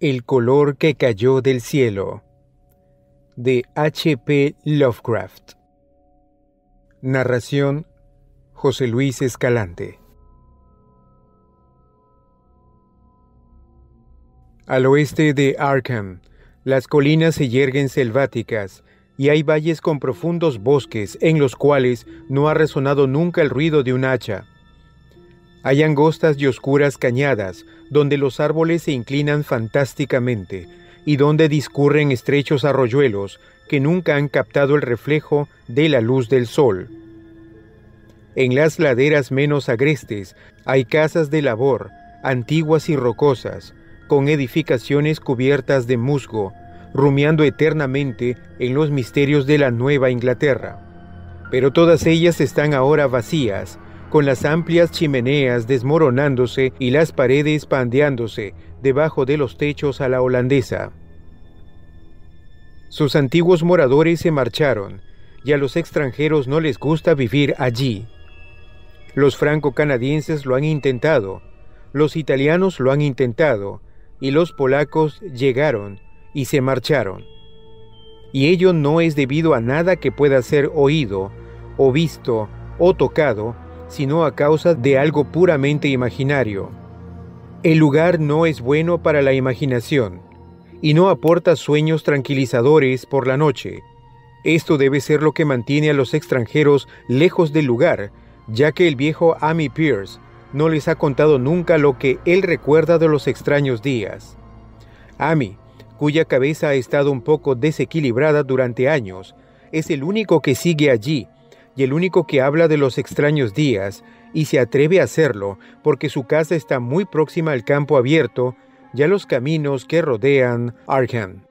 El color que cayó del cielo, de H.P. Lovecraft. Narración: José Luis Escalante. Al oeste de Arkham, las colinas se yerguen selváticas, y hay valles con profundos bosques en los cuales no ha resonado nunca el ruido de un hacha. Hay angostas y oscuras cañadas, donde los árboles se inclinan fantásticamente, y donde discurren estrechos arroyuelos que nunca han captado el reflejo de la luz del sol. En las laderas menos agrestes hay casas de labor, antiguas y rocosas, con edificaciones cubiertas de musgo, rumiando eternamente en los misterios de la Nueva Inglaterra. Pero todas ellas están ahora vacías, con las amplias chimeneas desmoronándose y las paredes pandeándose debajo de los techos a la holandesa. Sus antiguos moradores se marcharon, y a los extranjeros no les gusta vivir allí. Los franco-canadienses lo han intentado, los italianos lo han intentado, y los polacos llegaron y se marcharon. Y ello no es debido a nada que pueda ser oído, o visto, o tocado, sino a causa de algo puramente imaginario. El lugar no es bueno para la imaginación, y no aporta sueños tranquilizadores por la noche. Esto debe ser lo que mantiene a los extranjeros lejos del lugar, ya que el viejo Ammi Pierce no les ha contado nunca lo que él recuerda de los extraños días. Ammi, cuya cabeza ha estado un poco desequilibrada durante años, es el único que sigue allí, y el único que habla de los extraños días, y se atreve a hacerlo porque su casa está muy próxima al campo abierto y a los caminos que rodean Arkham.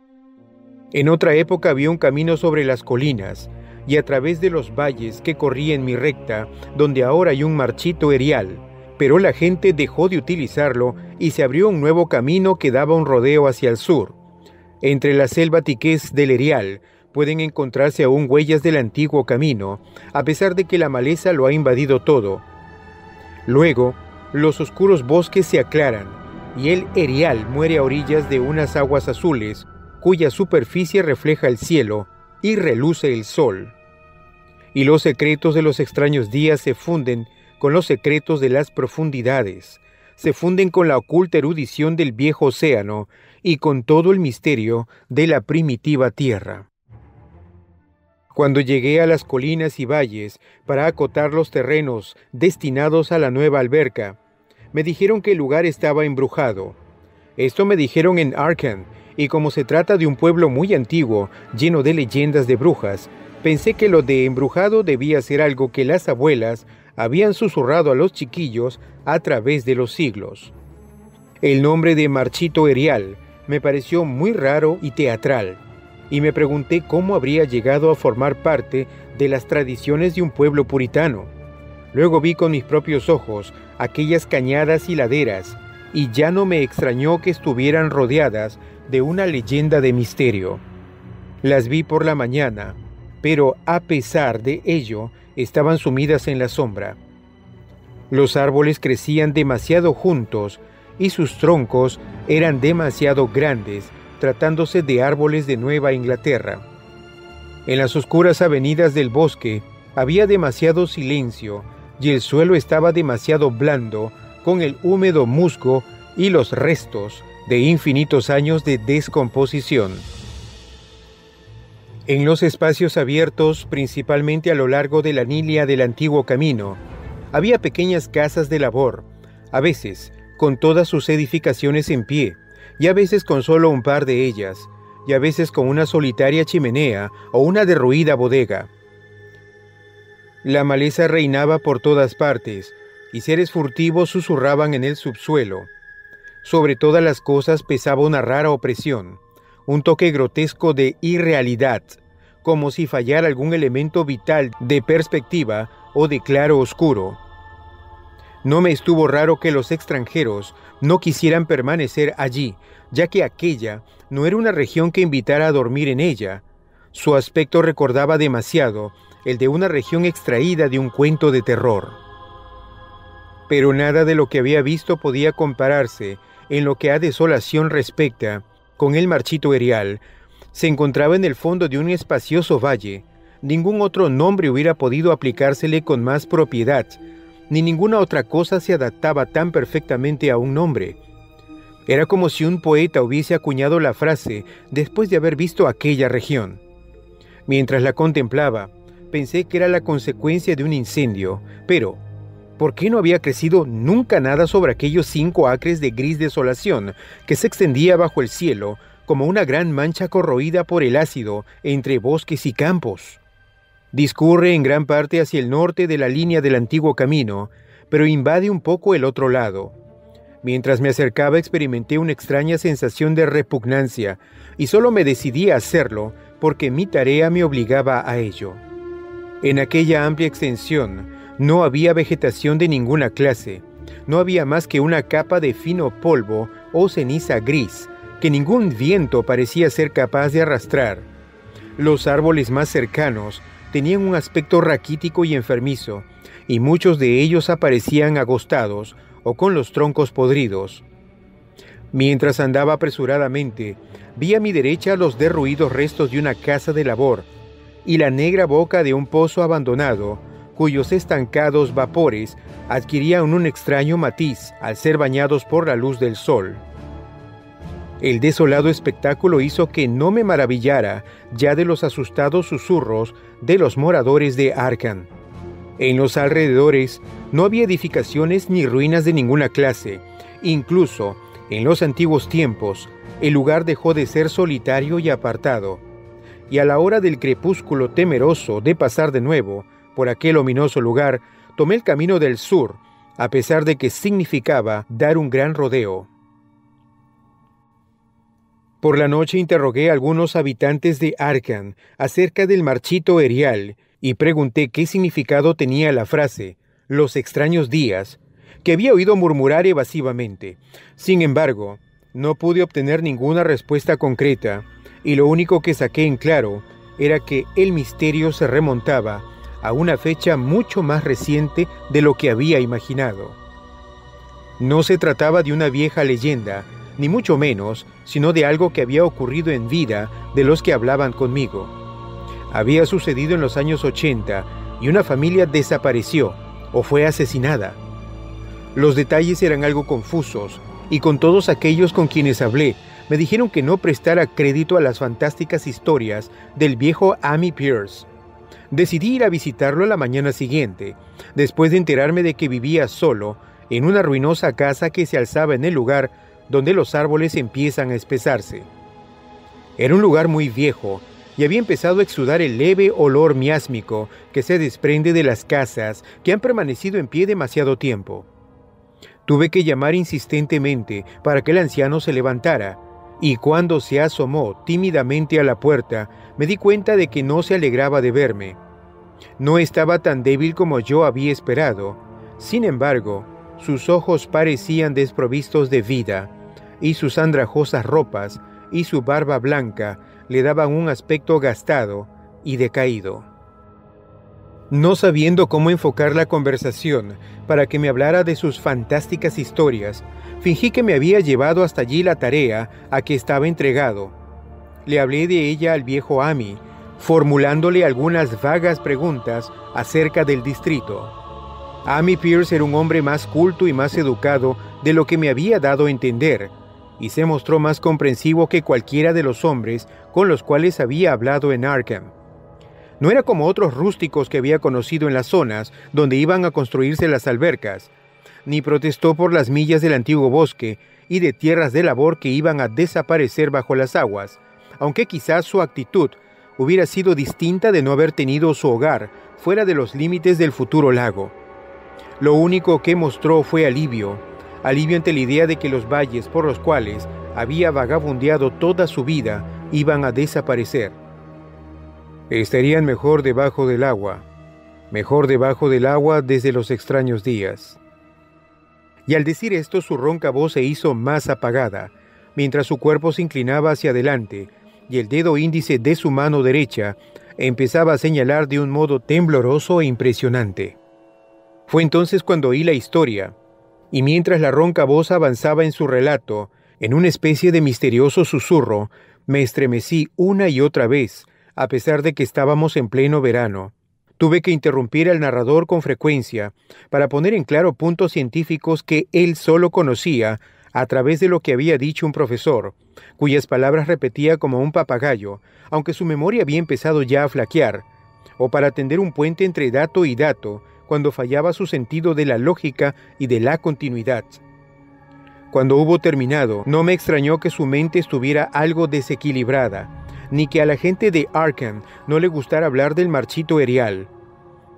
En otra época había un camino sobre las colinas, y a través de los valles que corría en mi recta, donde ahora hay un marchito erial, pero la gente dejó de utilizarlo y se abrió un nuevo camino que daba un rodeo hacia el sur. Entre la selva tiqués del erial pueden encontrarse aún huellas del antiguo camino, a pesar de que la maleza lo ha invadido todo. Luego, los oscuros bosques se aclaran, y el erial muere a orillas de unas aguas azules, cuya superficie refleja el cielo y reluce el sol. Y los secretos de los extraños días se funden con los secretos de las profundidades, se funden con la oculta erudición del viejo océano y con todo el misterio de la primitiva tierra. Cuando llegué a las colinas y valles para acotar los terrenos destinados a la nueva alberca, me dijeron que el lugar estaba embrujado. Esto me dijeron en Arkham, y como se trata de un pueblo muy antiguo, lleno de leyendas de brujas, pensé que lo de embrujado debía ser algo que las abuelas habían susurrado a los chiquillos a través de los siglos. El nombre de Marchito Erial me pareció muy raro y teatral, y me pregunté cómo habría llegado a formar parte de las tradiciones de un pueblo puritano. Luego vi con mis propios ojos aquellas cañadas y laderas, y ya no me extrañó que estuvieran rodeadas de una leyenda de misterio. Las vi por la mañana, pero a pesar de ello, estaban sumidas en la sombra. Los árboles crecían demasiado juntos, y sus troncos eran demasiado grandes, tratándose de árboles de Nueva Inglaterra. En las oscuras avenidas del bosque había demasiado silencio, y el suelo estaba demasiado blando, con el húmedo musgo y los restos de infinitos años de descomposición. En los espacios abiertos, principalmente a lo largo de la línea del antiguo camino, había pequeñas casas de labor, a veces con todas sus edificaciones en pie, y a veces con solo un par de ellas, y a veces con una solitaria chimenea o una derruida bodega. La maleza reinaba por todas partes, y seres furtivos susurraban en el subsuelo. Sobre todas las cosas pesaba una rara opresión, un toque grotesco de irrealidad, como si fallara algún elemento vital de perspectiva o de claro oscuro. No me estuvo raro que los extranjeros no quisieran permanecer allí, ya que aquella no era una región que invitara a dormir en ella. Su aspecto recordaba demasiado el de una región extraída de un cuento de terror. Pero nada de lo que había visto podía compararse, en lo que a desolación respecta, con el marchito erial. Se encontraba en el fondo de un espacioso valle. Ningún otro nombre hubiera podido aplicársele con más propiedad, ni ninguna otra cosa se adaptaba tan perfectamente a un nombre. Era como si un poeta hubiese acuñado la frase después de haber visto aquella región. Mientras la contemplaba, pensé que era la consecuencia de un incendio, pero ¿por qué no había crecido nunca nada sobre aquellos 5 acres de gris desolación que se extendía bajo el cielo como una gran mancha corroída por el ácido entre bosques y campos? Discurre en gran parte hacia el norte de la línea del antiguo camino, pero invade un poco el otro lado. Mientras me acercaba experimenté una extraña sensación de repugnancia y solo me decidí a hacerlo porque mi tarea me obligaba a ello. En aquella amplia extensión no había vegetación de ninguna clase, no había más que una capa de fino polvo o ceniza gris que ningún viento parecía ser capaz de arrastrar. Los árboles más cercanos tenían un aspecto raquítico y enfermizo, y muchos de ellos aparecían agostados o con los troncos podridos. Mientras andaba apresuradamente, vi a mi derecha los derruidos restos de una casa de labor y la negra boca de un pozo abandonado, cuyos estancados vapores adquirían un extraño matiz al ser bañados por la luz del sol. El desolado espectáculo hizo que no me maravillara ya de los asustados susurros de los moradores de Arkham. En los alrededores no había edificaciones ni ruinas de ninguna clase. Incluso en los antiguos tiempos, el lugar dejó de ser solitario y apartado. Y a la hora del crepúsculo, temeroso de pasar de nuevo por aquel ominoso lugar, tomé el camino del sur, a pesar de que significaba dar un gran rodeo. Por la noche interrogué a algunos habitantes de Arkham acerca del marchito erial y pregunté qué significado tenía la frase «los extraños días», que había oído murmurar evasivamente. Sin embargo, no pude obtener ninguna respuesta concreta, y lo único que saqué en claro era que el misterio se remontaba a una fecha mucho más reciente de lo que había imaginado. No se trataba de una vieja leyenda, ni mucho menos, sino de algo que había ocurrido en vida de los que hablaban conmigo. Había sucedido en los años 80 y una familia desapareció o fue asesinada. Los detalles eran algo confusos y con todos aquellos con quienes hablé me dijeron que no prestara crédito a las fantásticas historias del viejo Amy Pierce. Decidí ir a visitarlo la mañana siguiente, después de enterarme de que vivía solo en una ruinosa casa que se alzaba en el lugar donde los árboles empiezan a espesarse. Era un lugar muy viejo y había empezado a exudar el leve olor miásmico que se desprende de las casas que han permanecido en pie demasiado tiempo. Tuve que llamar insistentemente para que el anciano se levantara, y cuando se asomó tímidamente a la puerta, me di cuenta de que no se alegraba de verme. No estaba tan débil como yo había esperado. Sin embargo, sus ojos parecían desprovistos de vida, y sus andrajosas ropas y su barba blanca le daban un aspecto gastado y decaído. No sabiendo cómo enfocar la conversación para que me hablara de sus fantásticas historias, fingí que me había llevado hasta allí la tarea a que estaba entregado. Le hablé de ella al viejo Amy, formulándole algunas vagas preguntas acerca del distrito. Amy Pierce era un hombre más culto y más educado de lo que me había dado a entender, y se mostró más comprensivo que cualquiera de los hombres con los cuales había hablado en Arkham. No era como otros rústicos que había conocido en las zonas donde iban a construirse las albercas, ni protestó por las millas del antiguo bosque y de tierras de labor que iban a desaparecer bajo las aguas, aunque quizás su actitud hubiera sido distinta de no haber tenido su hogar fuera de los límites del futuro lago. Lo único que mostró fue alivio ante la idea de que los valles por los cuales había vagabundeado toda su vida iban a desaparecer. Estarían mejor debajo del agua desde los extraños días. Y al decir esto, su ronca voz se hizo más apagada, mientras su cuerpo se inclinaba hacia adelante y el dedo índice de su mano derecha empezaba a señalar de un modo tembloroso e impresionante. Fue entonces cuando oí la historia, Y mientras la ronca voz avanzaba en su relato, en una especie de misterioso susurro, me estremecí una y otra vez, a pesar de que estábamos en pleno verano. Tuve que interrumpir al narrador con frecuencia para poner en claro puntos científicos que él solo conocía a través de lo que había dicho un profesor, cuyas palabras repetía como un papagayo, aunque su memoria había empezado ya a flaquear, o para tender un puente entre dato y dato, cuando fallaba su sentido de la lógica y de la continuidad. Cuando hubo terminado, no me extrañó que su mente estuviera algo desequilibrada, ni que a la gente de Arkham no le gustara hablar del marchito erial.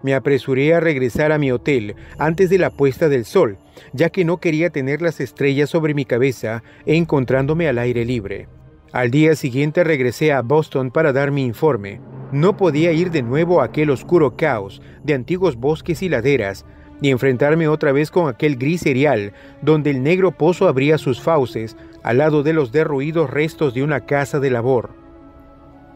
Me apresuré a regresar a mi hotel antes de la puesta del sol, ya que no quería tener las estrellas sobre mi cabeza encontrándome al aire libre. Al día siguiente regresé a Boston para dar mi informe. No podía ir de nuevo a aquel oscuro caos de antiguos bosques y laderas, ni enfrentarme otra vez con aquel gris erial, donde el negro pozo abría sus fauces al lado de los derruidos restos de una casa de labor.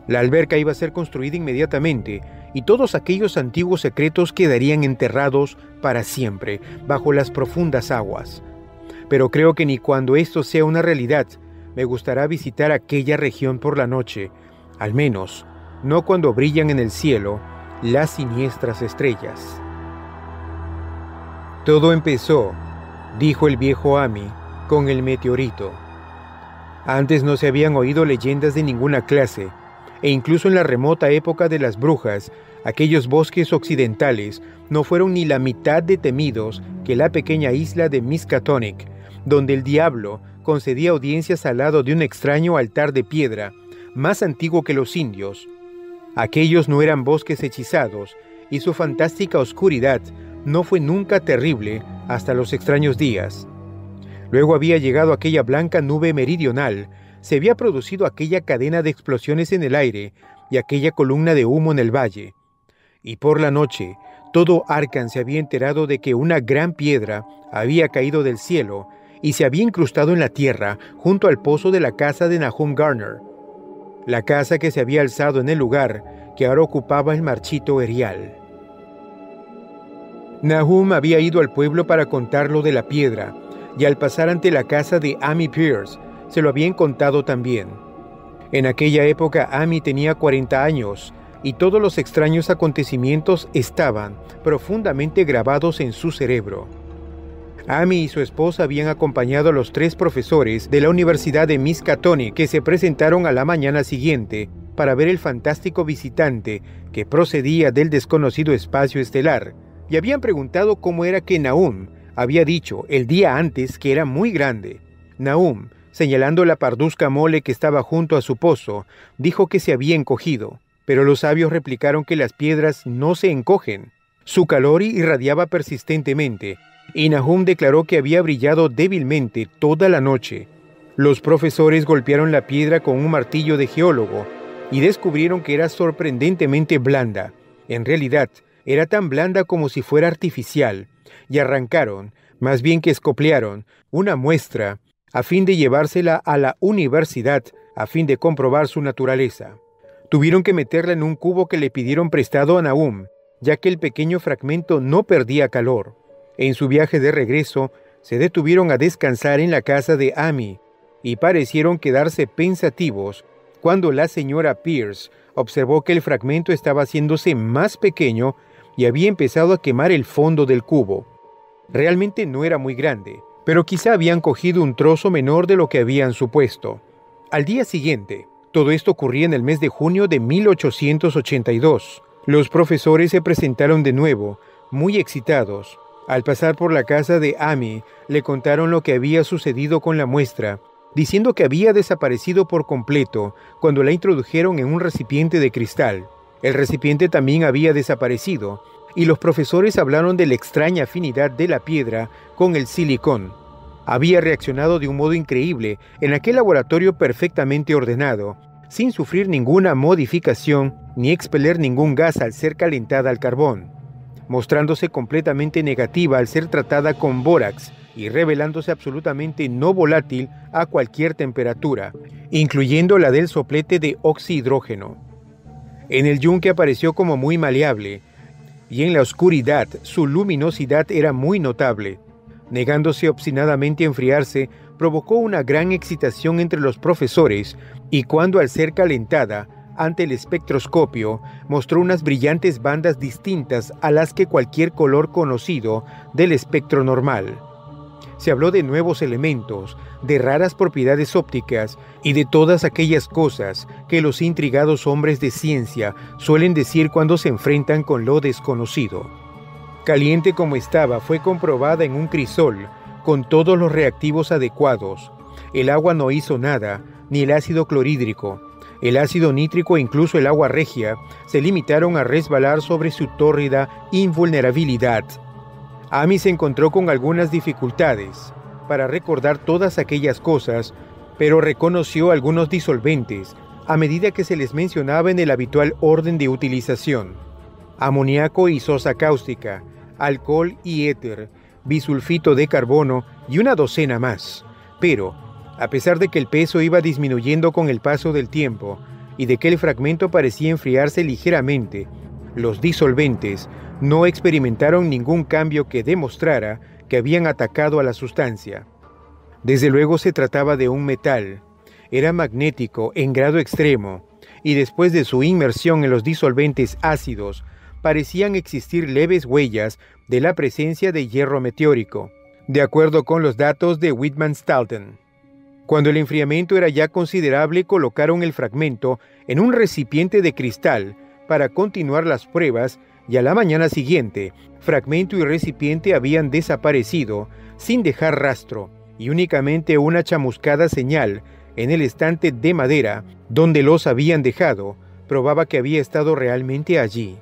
La alberca iba a ser construida inmediatamente, y todos aquellos antiguos secretos quedarían enterrados para siempre, bajo las profundas aguas. Pero creo que ni cuando esto sea una realidad, me gustará visitar aquella región por la noche, al menos no cuando brillan en el cielo las siniestras estrellas. Todo empezó, dijo el viejo Amy, con el meteorito. Antes no se habían oído leyendas de ninguna clase, e incluso en la remota época de las brujas, aquellos bosques occidentales no fueron ni la mitad de temidos que la pequeña isla de Miskatonic, donde el diablo concedía audiencias al lado de un extraño altar de piedra, más antiguo que los indios. Aquellos no eran bosques hechizados, y su fantástica oscuridad no fue nunca terrible hasta los extraños días. Luego había llegado aquella blanca nube meridional, se había producido aquella cadena de explosiones en el aire y aquella columna de humo en el valle. Y por la noche, todo Arkham se había enterado de que una gran piedra había caído del cielo y se había incrustado en la tierra junto al pozo de la casa de Nahum Garner, la casa que se había alzado en el lugar que ahora ocupaba el marchito erial. Nahum había ido al pueblo para contar lo de la piedra, y al pasar ante la casa de Amy Pierce, se lo habían contado también. En aquella época Amy tenía 40 años, y todos los extraños acontecimientos estaban profundamente grabados en su cerebro. Amy y su esposa habían acompañado a los 3 profesores de la Universidad de Miskatonic que se presentaron a la mañana siguiente para ver el fantástico visitante que procedía del desconocido espacio estelar, y habían preguntado cómo era que Nahum había dicho el día antes que era muy grande. Nahum, señalando la parduzca mole que estaba junto a su pozo, dijo que se había encogido, pero los sabios replicaron que las piedras no se encogen. Su calor irradiaba persistentemente, y Nahum declaró que había brillado débilmente toda la noche. Los profesores golpearon la piedra con un martillo de geólogo y descubrieron que era sorprendentemente blanda. En realidad, era tan blanda como si fuera artificial, y arrancaron, más bien que escoplearon, una muestra a fin de llevársela a la universidad a fin de comprobar su naturaleza. Tuvieron que meterla en un cubo que le pidieron prestado a Nahum, ya que el pequeño fragmento no perdía calor. En su viaje de regreso, se detuvieron a descansar en la casa de Amy, y parecieron quedarse pensativos cuando la señora Pierce observó que el fragmento estaba haciéndose más pequeño y había empezado a quemar el fondo del cubo. Realmente no era muy grande, pero quizá habían cogido un trozo menor de lo que habían supuesto. Al día siguiente, todo esto ocurría en el mes de junio de 1882. Los profesores se presentaron de nuevo, muy excitados. Al pasar por la casa de Amy, le contaron lo que había sucedido con la muestra, diciendo que había desaparecido por completo cuando la introdujeron en un recipiente de cristal. El recipiente también había desaparecido, y los profesores hablaron de la extraña afinidad de la piedra con el silicón. Había reaccionado de un modo increíble en aquel laboratorio perfectamente ordenado, sin sufrir ninguna modificación ni expeler ningún gas al ser calentada al carbón, mostrándose completamente negativa al ser tratada con bórax y revelándose absolutamente no volátil a cualquier temperatura, incluyendo la del soplete de oxihidrógeno. En el yunque apareció como muy maleable, y en la oscuridad su luminosidad era muy notable. Negándose obstinadamente a enfriarse, provocó una gran excitación entre los profesores y cuando al ser calentada ante el espectroscopio mostró unas brillantes bandas distintas a las que cualquier color conocido del espectro normal. Se habló de nuevos elementos, de raras propiedades ópticas y de todas aquellas cosas que los intrigados hombres de ciencia suelen decir cuando se enfrentan con lo desconocido. Caliente como estaba, fue comprobada en un crisol, con todos los reactivos adecuados. El agua no hizo nada, ni el ácido clorhídrico. El ácido nítrico e incluso el agua regia se limitaron a resbalar sobre su tórrida invulnerabilidad. Amy se encontró con algunas dificultades para recordar todas aquellas cosas, pero reconoció algunos disolventes a medida que se les mencionaba en el habitual orden de utilización: amoníaco y sosa cáustica, alcohol y éter, bisulfito de carbono y una docena más. Pero, a pesar de que el peso iba disminuyendo con el paso del tiempo y de que el fragmento parecía enfriarse ligeramente, los disolventes no experimentaron ningún cambio que demostrara que habían atacado a la sustancia. Desde luego se trataba de un metal. Era magnético en grado extremo, y después de su inmersión en los disolventes ácidos, parecían existir leves huellas de la presencia de hierro meteórico, de acuerdo con los datos de Widmann-Stahlten. Cuando el enfriamiento era ya considerable, colocaron el fragmento en un recipiente de cristal para continuar las pruebas y a la mañana siguiente, fragmento y recipiente habían desaparecido sin dejar rastro y únicamente una chamuscada señal en el estante de madera donde los habían dejado probaba que había estado realmente allí.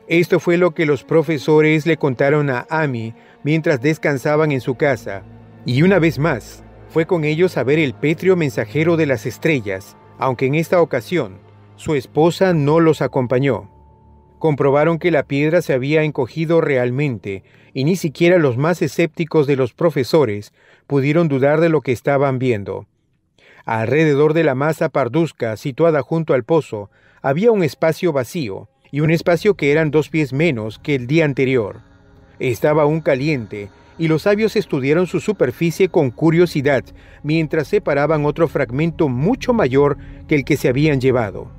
Esto fue lo que los profesores le contaron a Amy mientras descansaban en su casa, y una vez más, fue con ellos a ver el pétreo mensajero de las estrellas, aunque en esta ocasión su esposa no los acompañó. Comprobaron que la piedra se había encogido realmente, y ni siquiera los más escépticos de los profesores pudieron dudar de lo que estaban viendo. Alrededor de la masa parduzca situada junto al pozo había un espacio vacío, y un espacio que eran 2 pies menos que el día anterior. Estaba aún caliente, y los sabios estudiaron su superficie con curiosidad mientras separaban otro fragmento mucho mayor que el que se habían llevado.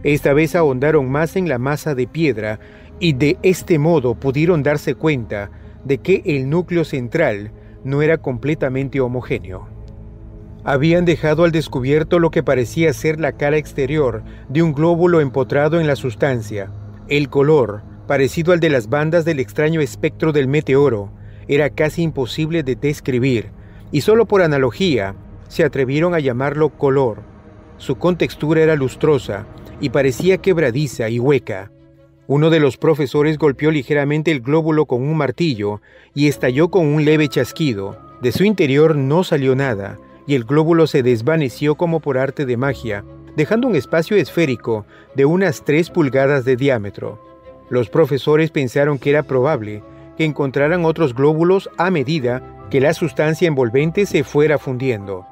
Esta vez ahondaron más en la masa de piedra y de este modo pudieron darse cuenta de que el núcleo central no era completamente homogéneo. Habían dejado al descubierto lo que parecía ser la cara exterior de un glóbulo empotrado en la sustancia. El color, parecido al de las bandas del extraño espectro del meteoro, era casi imposible de describir, y solo por analogía se atrevieron a llamarlo color. Su contextura era lustrosa y parecía quebradiza y hueca. Uno de los profesores golpeó ligeramente el glóbulo con un martillo y estalló con un leve chasquido. De su interior no salió nada, y el glóbulo se desvaneció como por arte de magia, dejando un espacio esférico de unas 3 pulgadas de diámetro. Los profesores pensaron que era probable que encontraran otros glóbulos a medida que la sustancia envolvente se fuera fundiendo.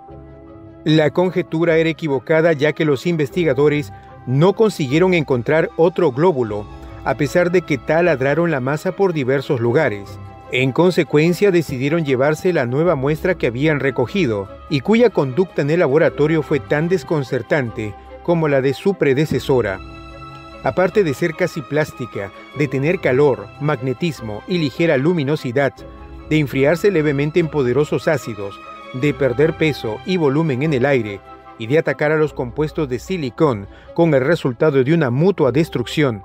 La conjetura era equivocada, ya que los investigadores no consiguieron encontrar otro glóbulo, a pesar de que taladraron la masa por diversos lugares. En consecuencia, decidieron llevarse la nueva muestra que habían recogido, y cuya conducta en el laboratorio fue tan desconcertante como la de su predecesora. Aparte de ser casi plástica, de tener calor, magnetismo y ligera luminosidad, de enfriarse levemente en poderosos ácidos, de perder peso y volumen en el aire, y de atacar a los compuestos de silicón con el resultado de una mutua destrucción,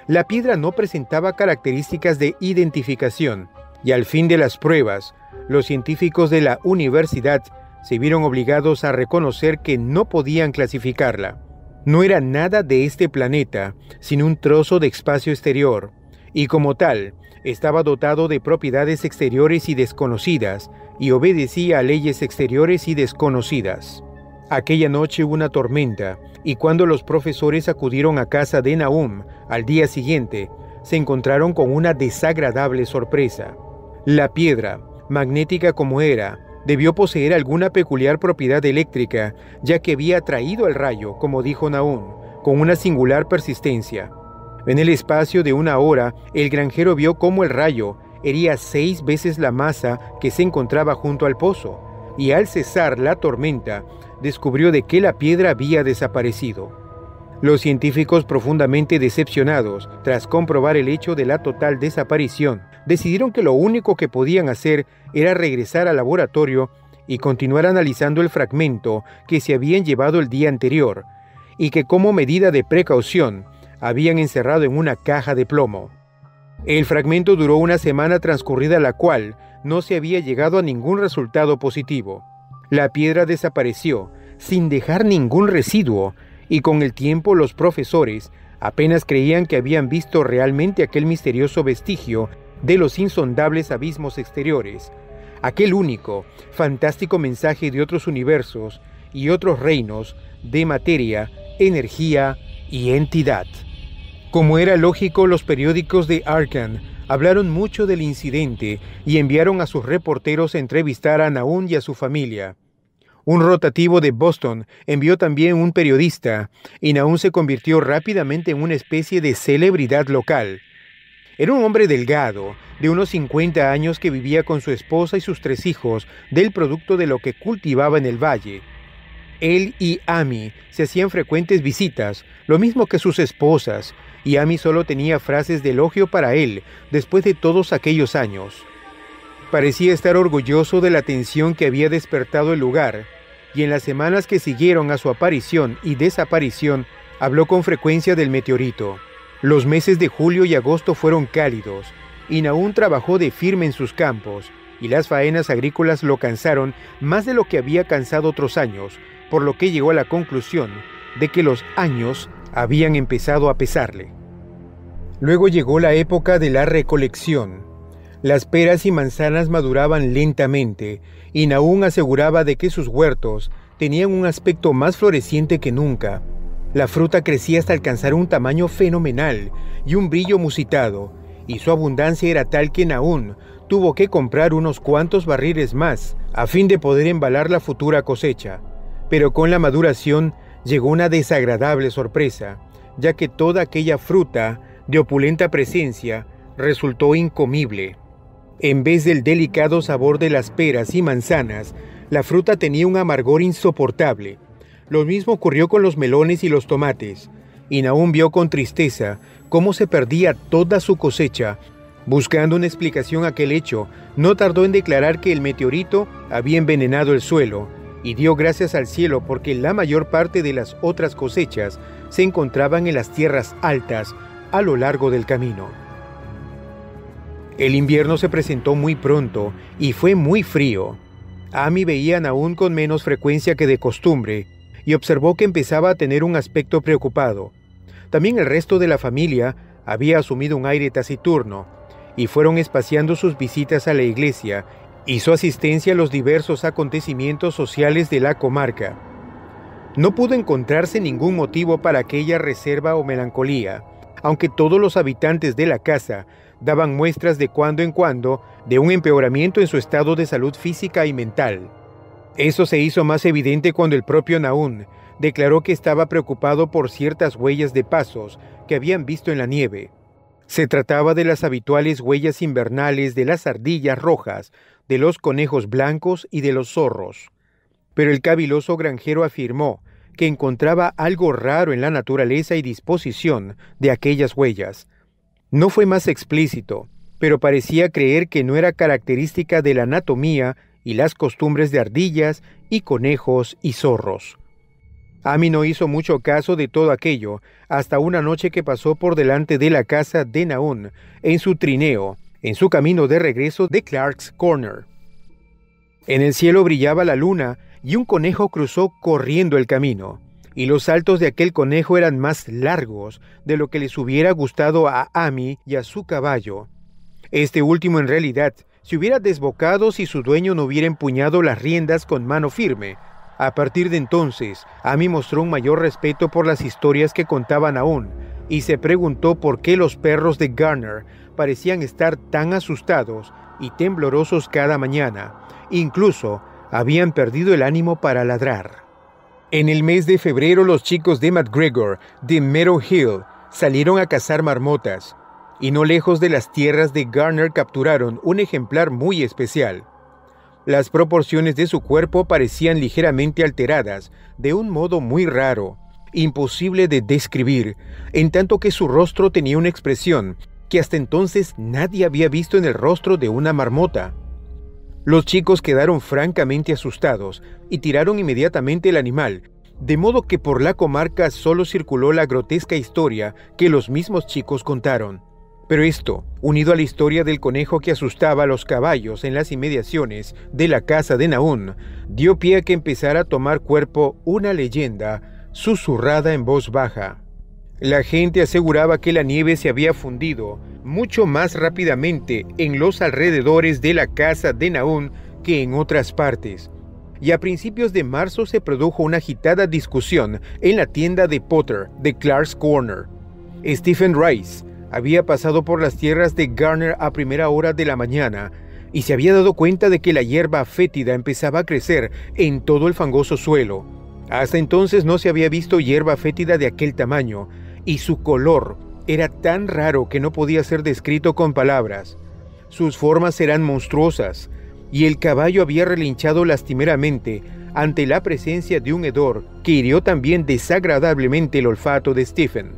la piedra no presentaba características de identificación, y al fin de las pruebas, los científicos de la universidad se vieron obligados a reconocer que no podían clasificarla. No era nada de este planeta, sino un trozo de espacio exterior, y como tal, estaba dotado de propiedades exteriores y desconocidas, y obedecía a leyes exteriores y desconocidas. Aquella noche hubo una tormenta, y cuando los profesores acudieron a casa de Nahum al día siguiente, se encontraron con una desagradable sorpresa. La piedra, magnética como era, debió poseer alguna peculiar propiedad eléctrica, ya que había atraído el rayo, como dijo Nahum, con una singular persistencia. En el espacio de 1 hora, el granjero vio cómo el rayo hería 6 veces la masa que se encontraba junto al pozo, y al cesar la tormenta, descubrió de que la piedra había desaparecido. Los científicos, profundamente decepcionados tras comprobar el hecho de la total desaparición, decidieron que lo único que podían hacer era regresar al laboratorio y continuar analizando el fragmento que se habían llevado el día anterior, y que como medida de precaución habían encerrado en una caja de plomo. El fragmento duró una semana transcurrida la cual no se había llegado a ningún resultado positivo. La piedra desapareció sin dejar ningún residuo, y con el tiempo los profesores apenas creían que habían visto realmente aquel misterioso vestigio de los insondables abismos exteriores, aquel único, fantástico mensaje de otros universos y otros reinos de materia, energía y entidad. Como era lógico, los periódicos de Arkham hablaron mucho del incidente y enviaron a sus reporteros a entrevistar a Nahum y a su familia. Un rotativo de Boston envió también un periodista, y Nahum se convirtió rápidamente en una especie de celebridad local. Era un hombre delgado, de unos 50 años, que vivía con su esposa y sus 3 hijos del producto de lo que cultivaba en el valle. Él y Amy se hacían frecuentes visitas, lo mismo que sus esposas, y Amy solo tenía frases de elogio para él después de todos aquellos años. Parecía estar orgulloso de la atención que había despertado el lugar, y en las semanas que siguieron a su aparición y desaparición, habló con frecuencia del meteorito. Los meses de julio y agosto fueron cálidos, y Nahum trabajó de firme en sus campos, y las faenas agrícolas lo cansaron más de lo que había cansado otros años, por lo que llegó a la conclusión de que los años habían empezado a pesarle. Luego llegó la época de la recolección. Las peras y manzanas maduraban lentamente, y Nahum aseguraba de que sus huertos tenían un aspecto más floreciente que nunca. La fruta crecía hasta alcanzar un tamaño fenomenal y un brillo musitado, y su abundancia era tal que Nahum tuvo que comprar unos cuantos barriles más a fin de poder embalar la futura cosecha. Pero con la maduración llegó una desagradable sorpresa, ya que toda aquella fruta de opulenta presencia resultó incomible. En vez del delicado sabor de las peras y manzanas, la fruta tenía un amargor insoportable. Lo mismo ocurrió con los melones y los tomates, y Nahum vio con tristeza cómo se perdía toda su cosecha. Buscando una explicación a aquel hecho, no tardó en declarar que el meteorito había envenenado el suelo, y dio gracias al cielo porque la mayor parte de las otras cosechas se encontraban en las tierras altas a lo largo del camino. El invierno se presentó muy pronto y fue muy frío. Amy veía a Nahum con menos frecuencia que de costumbre y observó que empezaba a tener un aspecto preocupado. También el resto de la familia había asumido un aire taciturno y fueron espaciando sus visitas a la iglesia y su asistencia a los diversos acontecimientos sociales de la comarca. No pudo encontrarse ningún motivo para aquella reserva o melancolía, aunque todos los habitantes de la casa daban muestras de cuando en cuando de un empeoramiento en su estado de salud física y mental. Eso se hizo más evidente cuando el propio Nahum declaró que estaba preocupado por ciertas huellas de pasos que habían visto en la nieve. Se trataba de las habituales huellas invernales de las ardillas rojas, de los conejos blancos y de los zorros. Pero el caviloso granjero afirmó que encontraba algo raro en la naturaleza y disposición de aquellas huellas. No fue más explícito, pero parecía creer que no era característica de la anatomía y las costumbres de ardillas y conejos y zorros. Amy no hizo mucho caso de todo aquello hasta una noche que pasó por delante de la casa de Nahum en su trineo, en su camino de regreso de Clark's Corner. En el cielo brillaba la luna y un conejo cruzó corriendo el camino, y los saltos de aquel conejo eran más largos de lo que les hubiera gustado a Amy y a su caballo. Este último en realidad se hubiera desbocado si su dueño no hubiera empuñado las riendas con mano firme. A partir de entonces, Amy mostró un mayor respeto por las historias que contaba Nahum y se preguntó por qué los perros de Garner parecían estar tan asustados y temblorosos cada mañana. Incluso habían perdido el ánimo para ladrar. En el mes de febrero, los chicos de McGregor de Meadow Hill salieron a cazar marmotas, y no lejos de las tierras de Garner capturaron un ejemplar muy especial. Las proporciones de su cuerpo parecían ligeramente alteradas, de un modo muy raro, imposible de describir, en tanto que su rostro tenía una expresión que hasta entonces nadie había visto en el rostro de una marmota. Los chicos quedaron francamente asustados y tiraron inmediatamente el animal, de modo que por la comarca solo circuló la grotesca historia que los mismos chicos contaron. Pero esto, unido a la historia del conejo que asustaba a los caballos en las inmediaciones de la casa de Nahum, dio pie a que empezara a tomar cuerpo una leyenda susurrada en voz baja. La gente aseguraba que la nieve se había fundido mucho más rápidamente en los alrededores de la casa de Nahum que en otras partes, y a principios de marzo se produjo una agitada discusión en la tienda de Potter de Clark's Corner. Stephen Rice había pasado por las tierras de Garner a primera hora de la mañana y se había dado cuenta de que la hierba fétida empezaba a crecer en todo el fangoso suelo. Hasta entonces no se había visto hierba fétida de aquel tamaño, y su color era tan raro que no podía ser descrito con palabras. Sus formas eran monstruosas, y el caballo había relinchado lastimeramente ante la presencia de un hedor que hirió también desagradablemente el olfato de Stephen.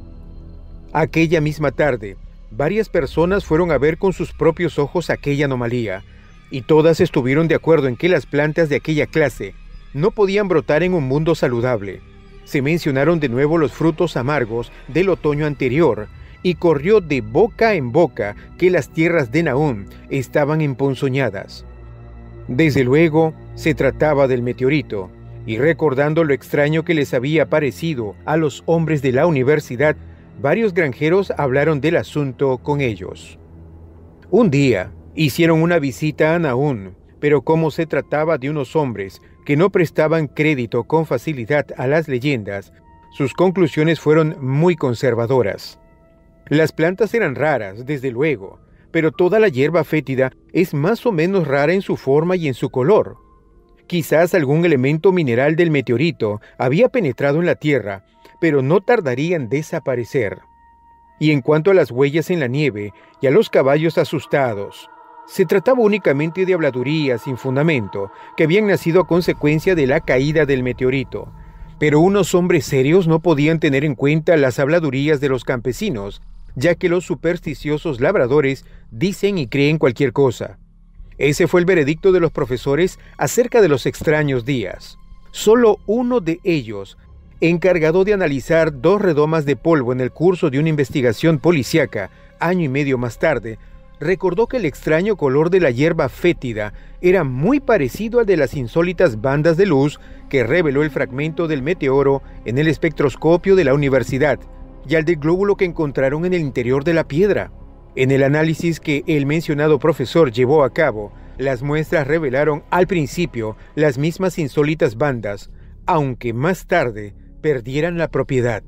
Aquella misma tarde, varias personas fueron a ver con sus propios ojos aquella anomalía, y todas estuvieron de acuerdo en que las plantas de aquella clase no podían brotar en un mundo saludable. Se mencionaron de nuevo los frutos amargos del otoño anterior, y corrió de boca en boca que las tierras de Nahum estaban emponzoñadas. Desde luego, se trataba del meteorito, y recordando lo extraño que les había parecido a los hombres de la universidad, varios granjeros hablaron del asunto con ellos. Un día, hicieron una visita a Nahum, pero como se trataba de unos hombres que no prestaban crédito con facilidad a las leyendas, sus conclusiones fueron muy conservadoras. Las plantas eran raras, desde luego, pero toda la hierba fétida es más o menos rara en su forma y en su color. Quizás algún elemento mineral del meteorito había penetrado en la tierra, pero no tardaría en desaparecer. Y en cuanto a las huellas en la nieve y a los caballos asustados, se trataba únicamente de habladurías sin fundamento que habían nacido a consecuencia de la caída del meteorito. Pero unos hombres serios no podían tener en cuenta las habladurías de los campesinos, ya que los supersticiosos labradores dicen y creen cualquier cosa. Ese fue el veredicto de los profesores acerca de los extraños días. Solo uno de ellos, encargado de analizar 2 redomas de polvo en el curso de una investigación policíaca, año y medio más tarde, recordó que el extraño color de la hierba fétida era muy parecido al de las insólitas bandas de luz que reveló el fragmento del meteoro en el espectroscopio de la universidad, y al del glóbulo que encontraron en el interior de la piedra. En el análisis que el mencionado profesor llevó a cabo, las muestras revelaron al principio las mismas insólitas bandas, aunque más tarde perdieran la propiedad.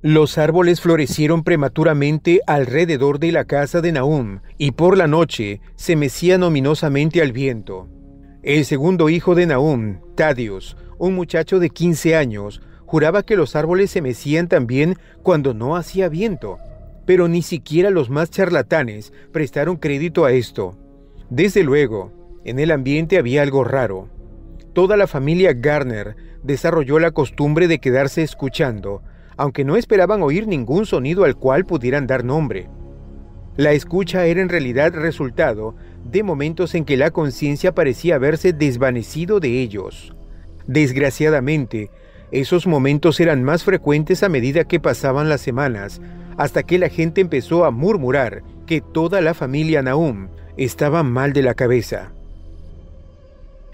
Los árboles florecieron prematuramente alrededor de la casa de Nahum, y por la noche se mecían ominosamente al viento. El segundo hijo de Nahum, Thaddeus, un muchacho de 15 años, juraba que los árboles se mecían también cuando no hacía viento, pero ni siquiera los más charlatanes prestaron crédito a esto. Desde luego, en el ambiente había algo raro. Toda la familia Garner desarrolló la costumbre de quedarse escuchando, aunque no esperaban oír ningún sonido al cual pudieran dar nombre. La escucha era en realidad resultado de momentos en que la conciencia parecía haberse desvanecido de ellos. Desgraciadamente, esos momentos eran más frecuentes a medida que pasaban las semanas, hasta que la gente empezó a murmurar que toda la familia Nahum estaba mal de la cabeza.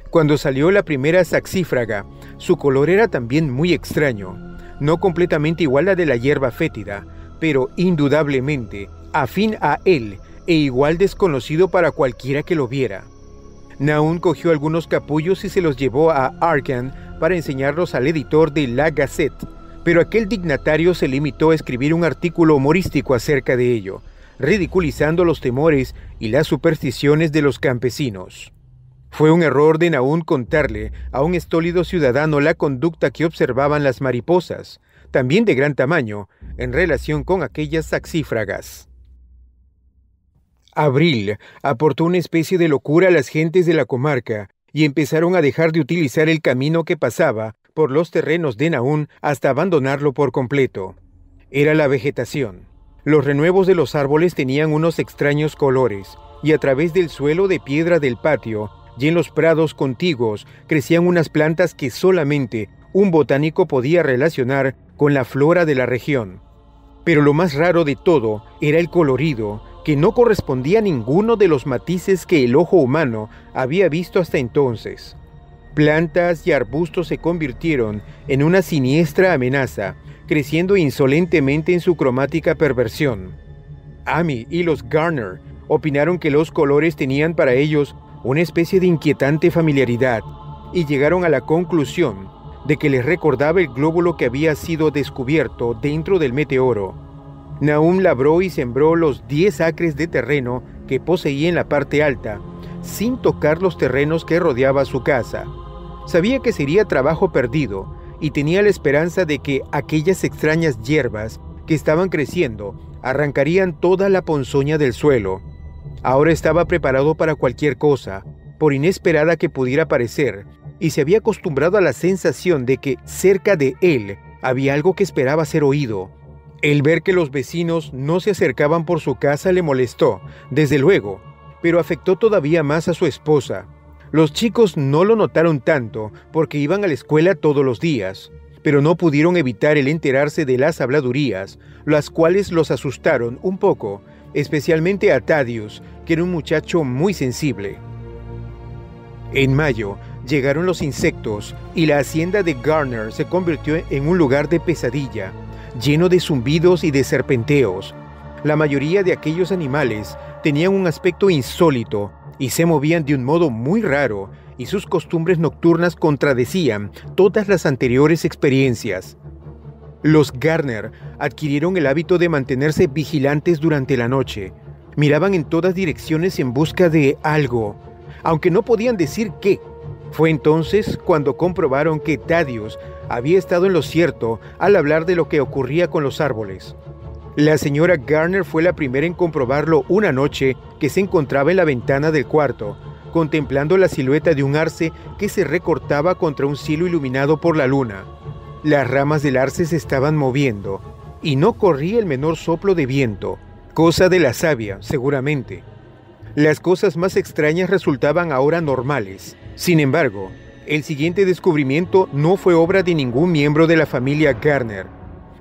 Cuando salió la primera saxífraga, su color era también muy extraño, no completamente igual a de la hierba fétida, pero indudablemente afín a él e igual desconocido para cualquiera que lo viera. Nahum cogió algunos capullos y se los llevó a Arkham para enseñarlos al editor de La Gazette, pero aquel dignatario se limitó a escribir un artículo humorístico acerca de ello, ridiculizando los temores y las supersticiones de los campesinos. Fue un error de Nahum contarle a un estólido ciudadano la conducta que observaban las mariposas, también de gran tamaño, en relación con aquellas saxífragas. Abril aportó una especie de locura a las gentes de la comarca y empezaron a dejar de utilizar el camino que pasaba por los terrenos de Nahum hasta abandonarlo por completo. Era la vegetación. Los renuevos de los árboles tenían unos extraños colores, y a través del suelo de piedra del patio y en los prados contiguos crecían unas plantas que solamente un botánico podía relacionar con la flora de la región. Pero lo más raro de todo era el colorido, que no correspondía a ninguno de los matices que el ojo humano había visto hasta entonces. Plantas y arbustos se convirtieron en una siniestra amenaza, creciendo insolentemente en su cromática perversión. Amy y los Garner opinaron que los colores tenían para ellos una especie de inquietante familiaridad y llegaron a la conclusión de que les recordaba el glóbulo que había sido descubierto dentro del meteoro. Nahum labró y sembró los 10 acres de terreno que poseía en la parte alta, sin tocar los terrenos que rodeaba su casa. Sabía que sería trabajo perdido y tenía la esperanza de que aquellas extrañas hierbas que estaban creciendo arrancarían toda la ponzoña del suelo. Ahora estaba preparado para cualquier cosa, por inesperada que pudiera parecer, y se había acostumbrado a la sensación de que cerca de él había algo que esperaba ser oído. El ver que los vecinos no se acercaban por su casa le molestó, desde luego, pero afectó todavía más a su esposa. Los chicos no lo notaron tanto porque iban a la escuela todos los días, pero no pudieron evitar el enterarse de las habladurías, las cuales los asustaron un poco, especialmente a Thaddeus, que era un muchacho muy sensible. En mayo llegaron los insectos y la hacienda de Garner se convirtió en un lugar de pesadilla, lleno de zumbidos y de serpenteos. La mayoría de aquellos animales tenían un aspecto insólito y se movían de un modo muy raro, y sus costumbres nocturnas contradecían todas las anteriores experiencias. Los Garner adquirieron el hábito de mantenerse vigilantes durante la noche. Miraban en todas direcciones en busca de algo, aunque no podían decir qué. Fue entonces cuando comprobaron que Thaddeus había estado en lo cierto al hablar de lo que ocurría con los árboles. La señora Garner fue la primera en comprobarlo una noche que se encontraba en la ventana del cuarto, contemplando la silueta de un arce que se recortaba contra un cielo iluminado por la luna. Las ramas del arce se estaban moviendo, y no corría el menor soplo de viento, cosa de la savia, seguramente. Las cosas más extrañas resultaban ahora normales. Sin embargo, el siguiente descubrimiento no fue obra de ningún miembro de la familia Garner.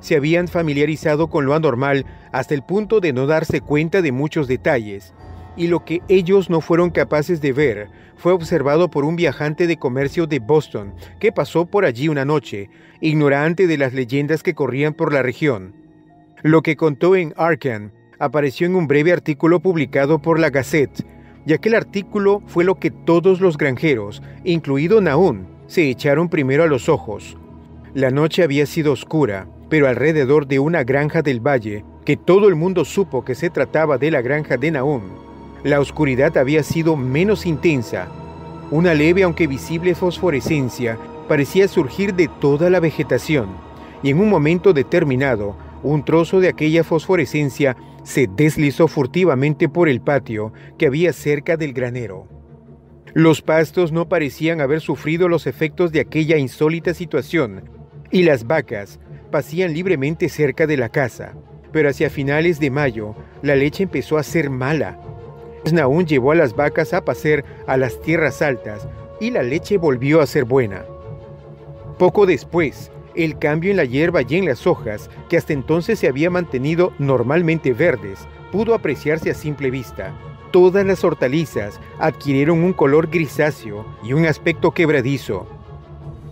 Se habían familiarizado con lo anormal hasta el punto de no darse cuenta de muchos detalles, y lo que ellos no fueron capaces de ver fue observado por un viajante de comercio de Boston que pasó por allí una noche, ignorante de las leyendas que corrían por la región. Lo que contó en Arkham apareció en un breve artículo publicado por la Gazette, y aquel artículo fue lo que todos los granjeros, incluido Nahum, se echaron primero a los ojos. La noche había sido oscura, pero alrededor de una granja del valle, que todo el mundo supo que se trataba de la granja de Nahum, la oscuridad había sido menos intensa. Una leve aunque visible fosforescencia parecía surgir de toda la vegetación, y en un momento determinado, un trozo de aquella fosforescencia se deslizó furtivamente por el patio que había cerca del granero. Los pastos no parecían haber sufrido los efectos de aquella insólita situación, y las vacas pasían libremente cerca de la casa, pero hacia finales de mayo la leche empezó a ser mala. Nahum llevó a las vacas a pacer a las tierras altas y la leche volvió a ser buena. Poco después, el cambio en la hierba y en las hojas, que hasta entonces se había mantenido normalmente verdes, pudo apreciarse a simple vista. Todas las hortalizas adquirieron un color grisáceo y un aspecto quebradizo.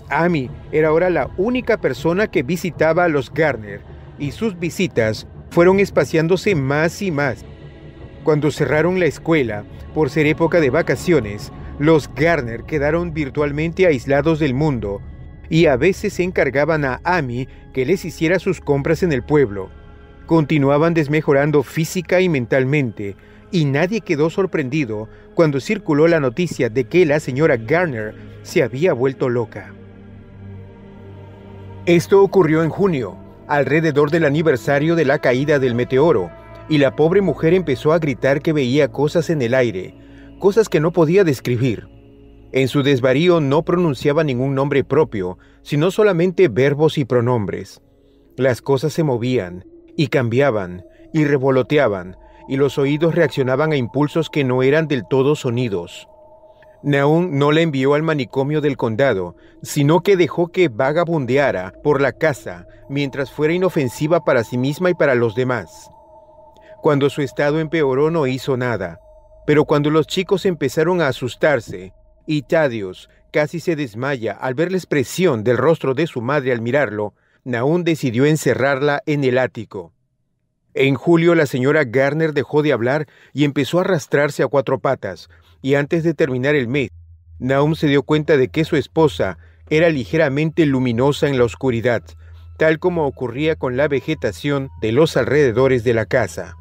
Amy era ahora la única persona que visitaba a los Garner, y sus visitas fueron espaciándose más y más. Cuando cerraron la escuela, por ser época de vacaciones, los Garner quedaron virtualmente aislados del mundo, y a veces se encargaban a Amy que les hiciera sus compras en el pueblo. Continuaban desmejorando física y mentalmente, y nadie quedó sorprendido cuando circuló la noticia de que la señora Garner se había vuelto loca. Esto ocurrió en junio, alrededor del aniversario de la caída del meteoro, y la pobre mujer empezó a gritar que veía cosas en el aire, cosas que no podía describir. En su desvarío no pronunciaba ningún nombre propio, sino solamente verbos y pronombres. Las cosas se movían, y cambiaban, y revoloteaban, y los oídos reaccionaban a impulsos que no eran del todo sonidos. Nahum no la envió al manicomio del condado, sino que dejó que vagabundeara por la casa mientras fuera inofensiva para sí misma y para los demás. Cuando su estado empeoró no hizo nada, pero cuando los chicos empezaron a asustarse, y Thaddeus casi se desmaya al ver la expresión del rostro de su madre al mirarlo, Nahum decidió encerrarla en el ático. En julio la señora Garner dejó de hablar y empezó a arrastrarse a cuatro patas, y antes de terminar el mes, Nahum se dio cuenta de que su esposa era ligeramente luminosa en la oscuridad, tal como ocurría con la vegetación de los alrededores de la casa.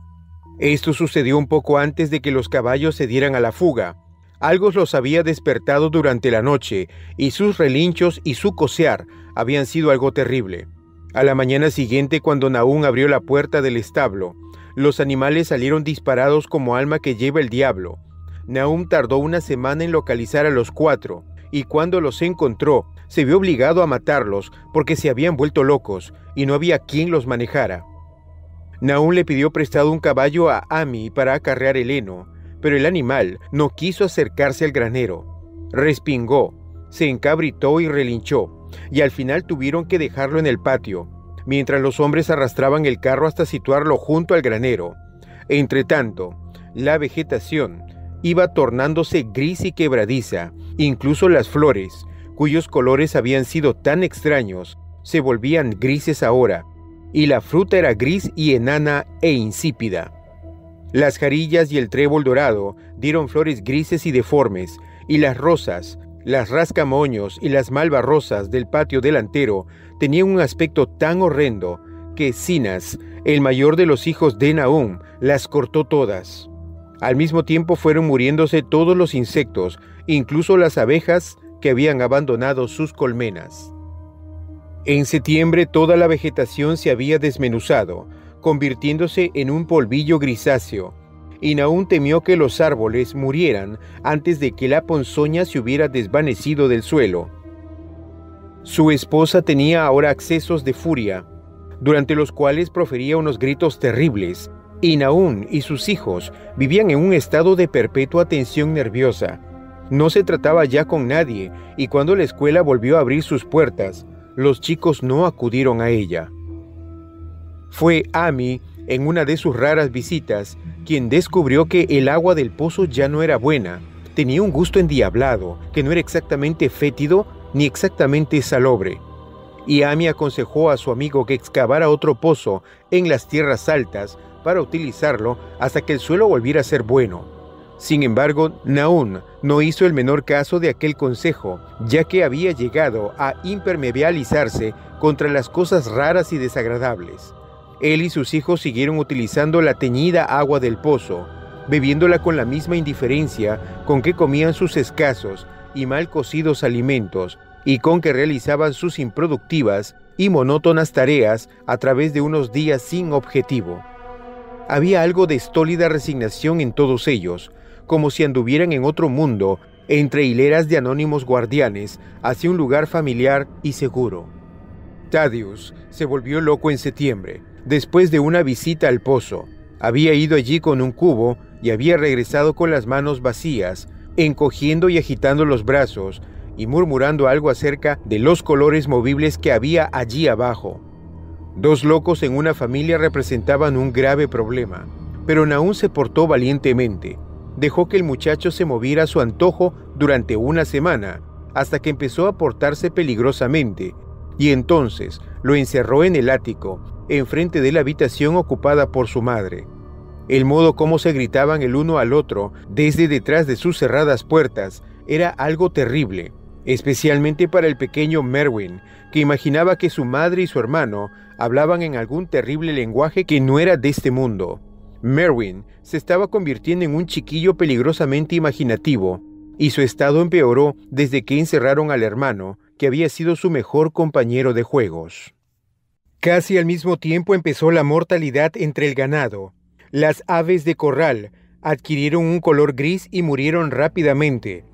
Esto sucedió un poco antes de que los caballos se dieran a la fuga. Algo los había despertado durante la noche, y sus relinchos y su cocear habían sido algo terrible. A la mañana siguiente, cuando Nahum abrió la puerta del establo, los animales salieron disparados como alma que lleva el diablo. Nahum tardó una semana en localizar a los cuatro, y cuando los encontró, se vio obligado a matarlos porque se habían vuelto locos y no había quien los manejara. Nahum le pidió prestado un caballo a Ami para acarrear el heno, pero el animal no quiso acercarse al granero. Respingó, se encabritó y relinchó, y al final tuvieron que dejarlo en el patio, mientras los hombres arrastraban el carro hasta situarlo junto al granero. Entretanto, la vegetación iba tornándose gris y quebradiza, incluso las flores, cuyos colores habían sido tan extraños, se volvían grises ahora, y la fruta era gris y enana e insípida. Las jarillas y el trébol dorado dieron flores grises y deformes, y las rosas, las rascamoños y las malvarrosas del patio delantero tenían un aspecto tan horrendo que Sinas, el mayor de los hijos de Nahum, las cortó todas. Al mismo tiempo fueron muriéndose todos los insectos, incluso las abejas que habían abandonado sus colmenas. En septiembre toda la vegetación se había desmenuzado, convirtiéndose en un polvillo grisáceo, y Nahum temió que los árboles murieran antes de que la ponzoña se hubiera desvanecido del suelo. Su esposa tenía ahora accesos de furia, durante los cuales profería unos gritos terribles, y Nahum y sus hijos vivían en un estado de perpetua tensión nerviosa. No se trataba ya con nadie, y cuando la escuela volvió a abrir sus puertas, los chicos no acudieron a ella. Fue Ami, en una de sus raras visitas, quien descubrió que el agua del pozo ya no era buena. Tenía un gusto endiablado, que no era exactamente fétido ni exactamente salobre. Y Ami aconsejó a su amigo que excavara otro pozo en las tierras altas para utilizarlo hasta que el suelo volviera a ser bueno. Sin embargo, Nahum no hizo el menor caso de aquel consejo, ya que había llegado a impermeabilizarse contra las cosas raras y desagradables. Él y sus hijos siguieron utilizando la teñida agua del pozo, bebiéndola con la misma indiferencia con que comían sus escasos y mal cocidos alimentos, y con que realizaban sus improductivas y monótonas tareas a través de unos días sin objetivo. Había algo de estólida resignación en todos ellos, como si anduvieran en otro mundo, entre hileras de anónimos guardianes, hacia un lugar familiar y seguro. Thaddeus se volvió loco en septiembre, después de una visita al pozo. Había ido allí con un cubo y había regresado con las manos vacías, encogiendo y agitando los brazos, y murmurando algo acerca de los colores movibles que había allí abajo. Dos locos en una familia representaban un grave problema, pero Nahum se portó valientemente. Dejó que el muchacho se moviera a su antojo durante una semana, hasta que empezó a portarse peligrosamente, y entonces lo encerró en el ático, enfrente de la habitación ocupada por su madre. El modo como se gritaban el uno al otro desde detrás de sus cerradas puertas era algo terrible, especialmente para el pequeño Merwin, que imaginaba que su madre y su hermano hablaban en algún terrible lenguaje que no era de este mundo. Merwin se estaba convirtiendo en un chiquillo peligrosamente imaginativo, y su estado empeoró desde que encerraron al hermano, que había sido su mejor compañero de juegos. Casi al mismo tiempo empezó la mortalidad entre el ganado. Las aves de corral adquirieron un color gris y murieron rápidamente.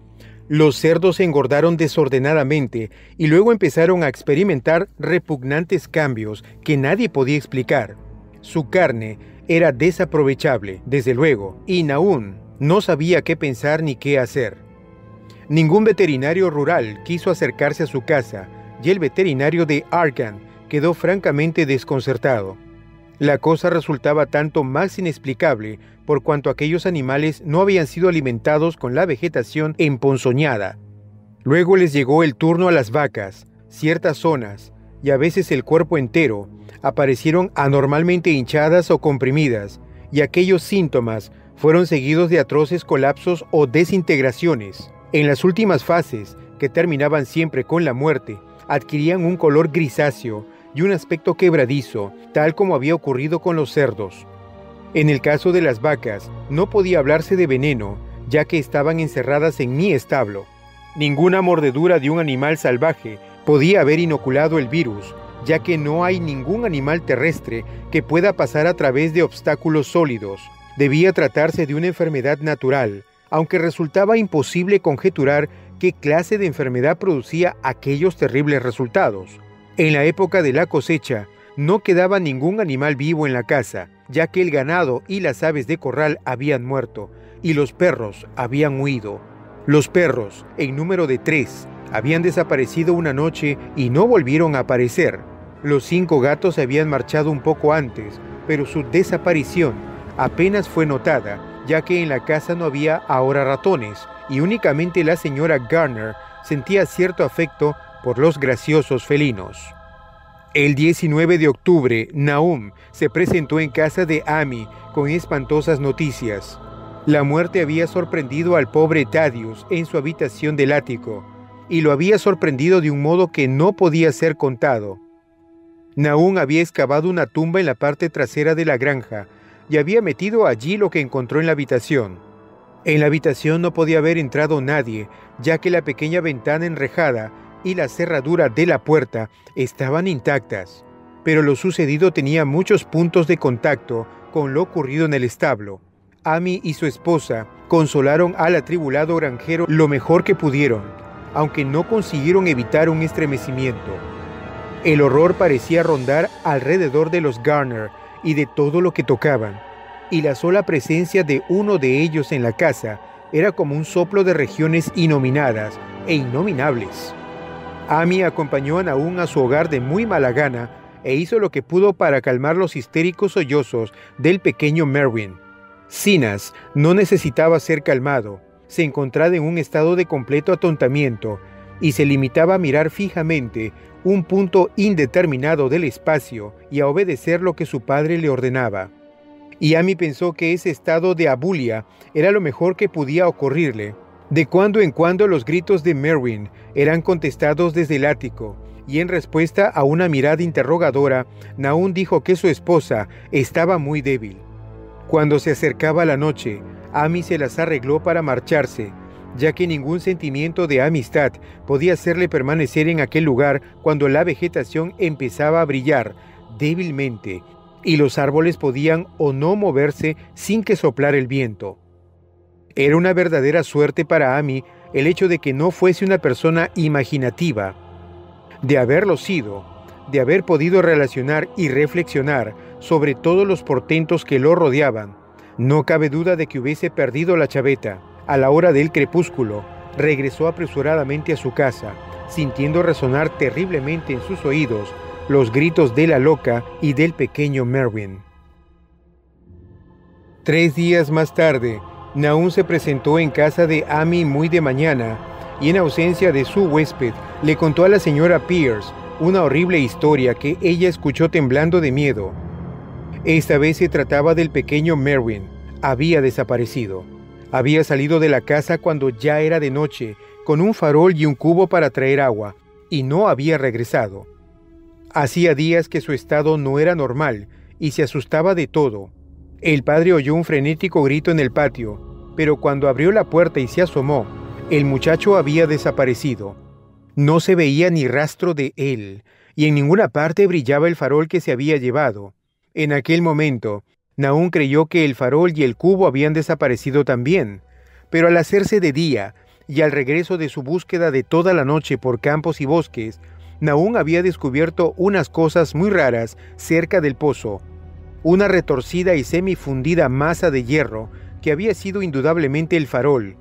Los cerdos se engordaron desordenadamente y luego empezaron a experimentar repugnantes cambios que nadie podía explicar. Su carne era desaprovechable, desde luego, y Nahum no sabía qué pensar ni qué hacer. Ningún veterinario rural quiso acercarse a su casa y el veterinario de Argan quedó francamente desconcertado. La cosa resultaba tanto más inexplicable por cuanto aquellos animales no habían sido alimentados con la vegetación emponzoñada. Luego les llegó el turno a las vacas. Ciertas zonas, y a veces el cuerpo entero, aparecieron anormalmente hinchadas o comprimidas, y aquellos síntomas fueron seguidos de atroces colapsos o desintegraciones. En las últimas fases, que terminaban siempre con la muerte, adquirían un color grisáceo y un aspecto quebradizo, tal como había ocurrido con los cerdos. En el caso de las vacas, no podía hablarse de veneno, ya que estaban encerradas en mi establo. Ninguna mordedura de un animal salvaje podía haber inoculado el virus, ya que no hay ningún animal terrestre que pueda pasar a través de obstáculos sólidos. Debía tratarse de una enfermedad natural, aunque resultaba imposible conjeturar qué clase de enfermedad producía aquellos terribles resultados. En la época de la cosecha, no quedaba ningún animal vivo en la casa, ya que el ganado y las aves de corral habían muerto, y los perros habían huido. Los perros, en número de 3, habían desaparecido una noche y no volvieron a aparecer. Los 5 gatos se habían marchado un poco antes, pero su desaparición apenas fue notada, ya que en la casa no había ahora ratones, y únicamente la señora Garner sentía cierto afecto por los graciosos felinos. El 19 de octubre, Nahum se presentó en casa de Amy con espantosas noticias. La muerte había sorprendido al pobre Thaddeus en su habitación del ático, y lo había sorprendido de un modo que no podía ser contado. Nahum había excavado una tumba en la parte trasera de la granja y había metido allí lo que encontró en la habitación. En la habitación no podía haber entrado nadie, ya que la pequeña ventana enrejada y la cerradura de la puerta estaban intactas, pero lo sucedido tenía muchos puntos de contacto con lo ocurrido en el establo. Amy y su esposa consolaron al atribulado granjero lo mejor que pudieron, aunque no consiguieron evitar un estremecimiento. El horror parecía rondar alrededor de los Garner y de todo lo que tocaban, y la sola presencia de uno de ellos en la casa era como un soplo de regiones innominadas e innominables. Amy acompañó a Nahum a su hogar de muy mala gana e hizo lo que pudo para calmar los histéricos sollozos del pequeño Merwin. Sinas no necesitaba ser calmado, se encontraba en un estado de completo atontamiento y se limitaba a mirar fijamente un punto indeterminado del espacio y a obedecer lo que su padre le ordenaba. Y Amy pensó que ese estado de abulia era lo mejor que podía ocurrirle. De cuando en cuando los gritos de Merwin eran contestados desde el ático, y en respuesta a una mirada interrogadora, Nahum dijo que su esposa estaba muy débil. Cuando se acercaba la noche, Amy se las arregló para marcharse, ya que ningún sentimiento de amistad podía hacerle permanecer en aquel lugar cuando la vegetación empezaba a brillar débilmente, y los árboles podían o no moverse sin que soplara el viento. Era una verdadera suerte para Amy el hecho de que no fuese una persona imaginativa. De haberlo sido, de haber podido relacionar y reflexionar sobre todos los portentos que lo rodeaban, no cabe duda de que hubiese perdido la chaveta. A la hora del crepúsculo, regresó apresuradamente a su casa, sintiendo resonar terriblemente en sus oídos los gritos de la loca y del pequeño Merwin. 3 días más tarde, Nahum se presentó en casa de Amy muy de mañana y en ausencia de su huésped le contó a la señora Pierce una horrible historia que ella escuchó temblando de miedo. Esta vez se trataba del pequeño Merwin. Había desaparecido. Había salido de la casa cuando ya era de noche, con un farol y un cubo para traer agua, y no había regresado. Hacía días que su estado no era normal y se asustaba de todo. El padre oyó un frenético grito en el patio, pero cuando abrió la puerta y se asomó, el muchacho había desaparecido. No se veía ni rastro de él, y en ninguna parte brillaba el farol que se había llevado. En aquel momento, Nahum creyó que el farol y el cubo habían desaparecido también, pero al hacerse de día y al regreso de su búsqueda de toda la noche por campos y bosques, Nahum había descubierto unas cosas muy raras cerca del pozo, una retorcida y semifundida masa de hierro que había sido indudablemente el farol,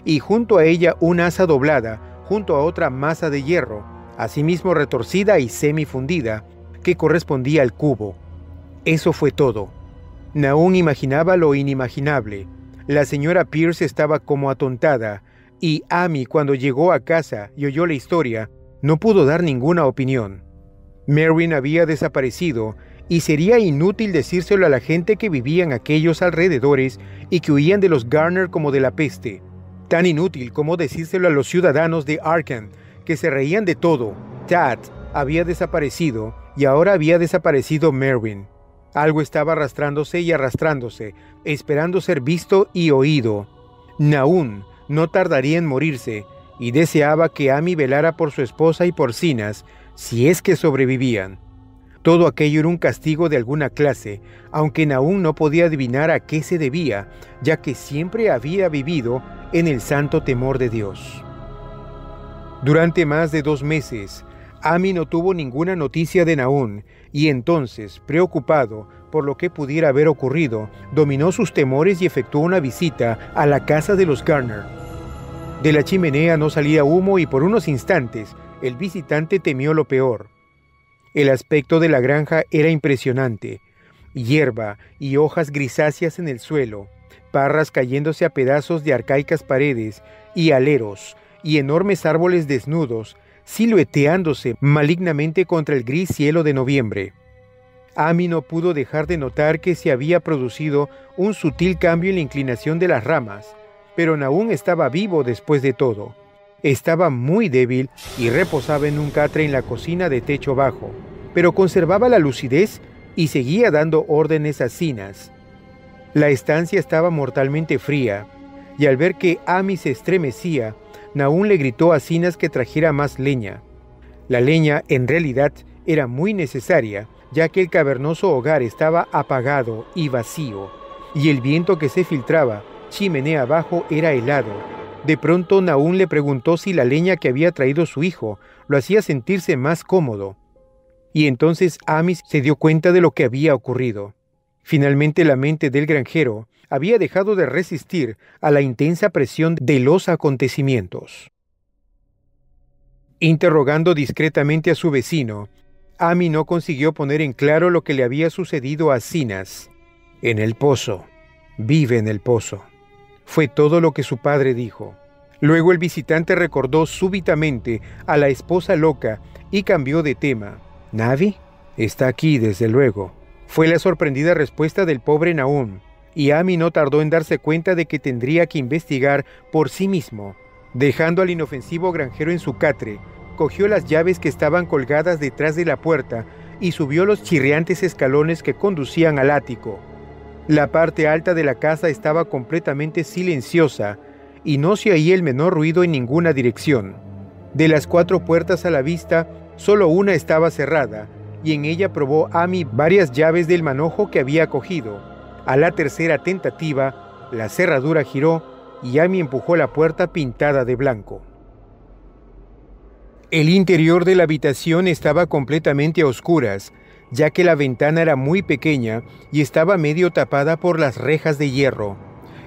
y junto a ella una asa doblada junto a otra masa de hierro, asimismo retorcida y semifundida, que correspondía al cubo. Eso fue todo. Nahum imaginaba lo inimaginable. La señora Pierce estaba como atontada, y Amy, cuando llegó a casa y oyó la historia, no pudo dar ninguna opinión. Merwin había desaparecido, y sería inútil decírselo a la gente que vivía en aquellos alrededores y que huían de los Garner como de la peste. Tan inútil como decírselo a los ciudadanos de Arkham, que se reían de todo. Tad había desaparecido, y ahora había desaparecido Merwin. Algo estaba arrastrándose y arrastrándose, esperando ser visto y oído. Nahum no tardaría en morirse, y deseaba que Amy velara por su esposa y por Zenas, si es que sobrevivían. Todo aquello era un castigo de alguna clase, aunque Nahum no podía adivinar a qué se debía, ya que siempre había vivido en el santo temor de Dios. Durante más de 2 meses, Amy no tuvo ninguna noticia de Nahum, y entonces, preocupado por lo que pudiera haber ocurrido, dominó sus temores y efectuó una visita a la casa de los Garner. De la chimenea no salía humo y por unos instantes el visitante temió lo peor. El aspecto de la granja era impresionante. Hierba y hojas grisáceas en el suelo, parras cayéndose a pedazos de arcaicas paredes y aleros, y enormes árboles desnudos, silueteándose malignamente contra el gris cielo de noviembre. Amy no pudo dejar de notar que se había producido un sutil cambio en la inclinación de las ramas, pero Nahum estaba vivo después de todo. Estaba muy débil y reposaba en un catre en la cocina de techo bajo, pero conservaba la lucidez y seguía dando órdenes a Zenas. La estancia estaba mortalmente fría, y al ver que Amy se estremecía, Nahum le gritó a Zenas que trajera más leña. La leña, en realidad, era muy necesaria, ya que el cavernoso hogar estaba apagado y vacío, y el viento que se filtraba chimenea abajo era helado. De pronto Nahum le preguntó si la leña que había traído su hijo lo hacía sentirse más cómodo. Y entonces Amy se dio cuenta de lo que había ocurrido. Finalmente la mente del granjero había dejado de resistir a la intensa presión de los acontecimientos. Interrogando discretamente a su vecino, Amy no consiguió poner en claro lo que le había sucedido a Zenas. En el pozo. Vive en el pozo. Fue todo lo que su padre dijo. Luego el visitante recordó súbitamente a la esposa loca y cambió de tema. ¿Navi? Está aquí, desde luego. Fue la sorprendida respuesta del pobre Nahum, y Amy no tardó en darse cuenta de que tendría que investigar por sí mismo. Dejando al inofensivo granjero en su catre, cogió las llaves que estaban colgadas detrás de la puerta y subió los chirriantes escalones que conducían al ático. La parte alta de la casa estaba completamente silenciosa y no se oía el menor ruido en ninguna dirección. De las 4 puertas a la vista, solo una estaba cerrada, y en ella probó Amy varias llaves del manojo que había cogido. A la tercera tentativa, la cerradura giró y Amy empujó la puerta pintada de blanco. El interior de la habitación estaba completamente a oscuras, ya que la ventana era muy pequeña y estaba medio tapada por las rejas de hierro,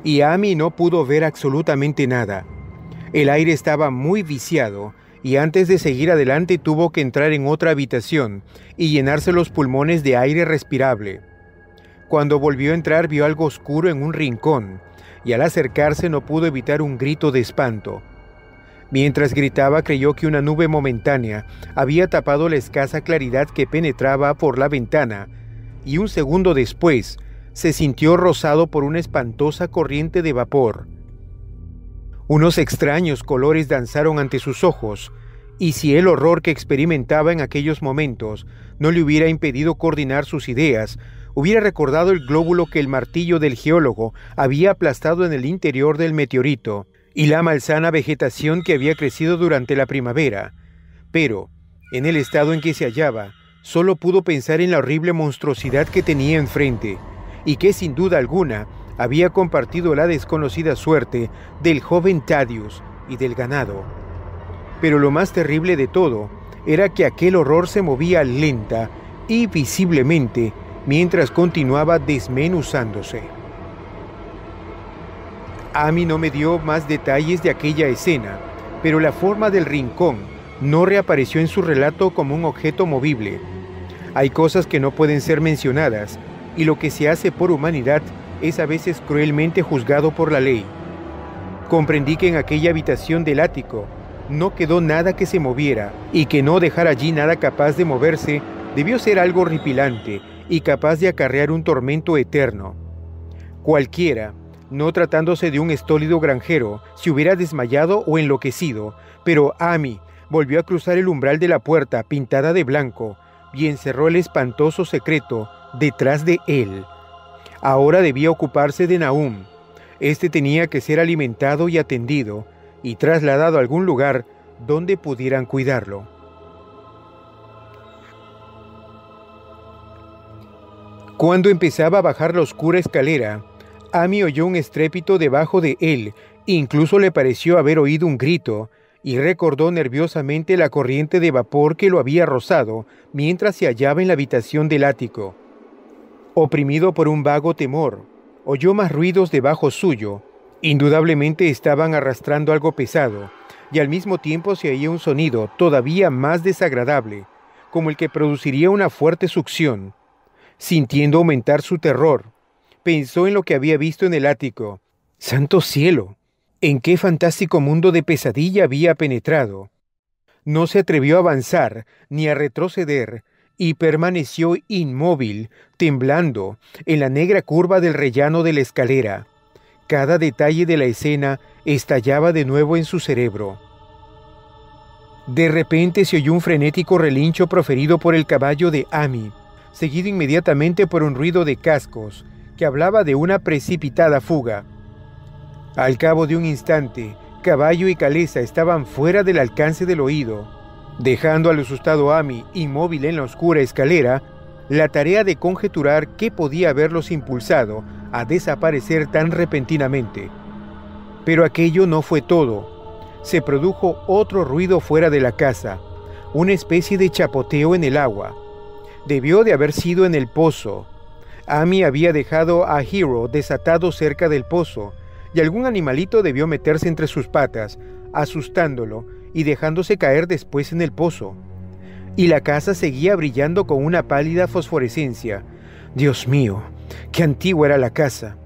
y Amy no pudo ver absolutamente nada. El aire estaba muy viciado, y antes de seguir adelante tuvo que entrar en otra habitación y llenarse los pulmones de aire respirable. Cuando volvió a entrar vio algo oscuro en un rincón, y al acercarse no pudo evitar un grito de espanto. Mientras gritaba creyó que una nube momentánea había tapado la escasa claridad que penetraba por la ventana, y un segundo después se sintió rozado por una espantosa corriente de vapor. Unos extraños colores danzaron ante sus ojos, y si el horror que experimentaba en aquellos momentos no le hubiera impedido coordinar sus ideas, hubiera recordado el glóbulo que el martillo del geólogo había aplastado en el interior del meteorito, y la malsana vegetación que había crecido durante la primavera. Pero, en el estado en que se hallaba, solo pudo pensar en la horrible monstruosidad que tenía enfrente, y que sin duda alguna había compartido la desconocida suerte del joven Thaddeus y del ganado. Pero lo más terrible de todo era que aquel horror se movía lenta y visiblemente mientras continuaba desmenuzándose. Amy no me dio más detalles de aquella escena, pero la forma del rincón no reapareció en su relato como un objeto movible. Hay cosas que no pueden ser mencionadas, y lo que se hace por humanidad es a veces cruelmente juzgado por la ley. Comprendí que en aquella habitación del ático no quedó nada que se moviera, y que no dejar allí nada capaz de moverse debió ser algo horripilante y capaz de acarrear un tormento eterno. Cualquiera, no tratándose de un estólido granjero, se hubiera desmayado o enloquecido, pero Amy volvió a cruzar el umbral de la puerta pintada de blanco y encerró el espantoso secreto detrás de él. Ahora debía ocuparse de Nahum. Este tenía que ser alimentado y atendido y trasladado a algún lugar donde pudieran cuidarlo. Cuando empezaba a bajar la oscura escalera, Amy oyó un estrépito debajo de él, incluso le pareció haber oído un grito, y recordó nerviosamente la corriente de vapor que lo había rozado mientras se hallaba en la habitación del ático. Oprimido por un vago temor, oyó más ruidos debajo suyo. Indudablemente estaban arrastrando algo pesado, y al mismo tiempo se oía un sonido todavía más desagradable, como el que produciría una fuerte succión. Sintiendo aumentar su terror, pensó en lo que había visto en el ático. ¡Santo cielo! ¿En qué fantástico mundo de pesadilla había penetrado? No se atrevió a avanzar ni a retroceder y permaneció inmóvil, temblando, en la negra curva del rellano de la escalera. Cada detalle de la escena estallaba de nuevo en su cerebro. De repente se oyó un frenético relincho proferido por el caballo de Amy, seguido inmediatamente por un ruido de cascos, que hablaba de una precipitada fuga. Al cabo de un instante, caballo y caleza estaban fuera del alcance del oído, dejando al asustado Amy inmóvil en la oscura escalera. La tarea de conjeturar qué podía haberlos impulsado a desaparecer tan repentinamente. Pero aquello no fue todo. Se produjo otro ruido fuera de la casa, una especie de chapoteo en el agua. Debió de haber sido en el pozo. Amy había dejado a Hero desatado cerca del pozo, y algún animalito debió meterse entre sus patas, asustándolo y dejándose caer después en el pozo. Y la casa seguía brillando con una pálida fosforescencia. Dios mío, qué antigua era la casa.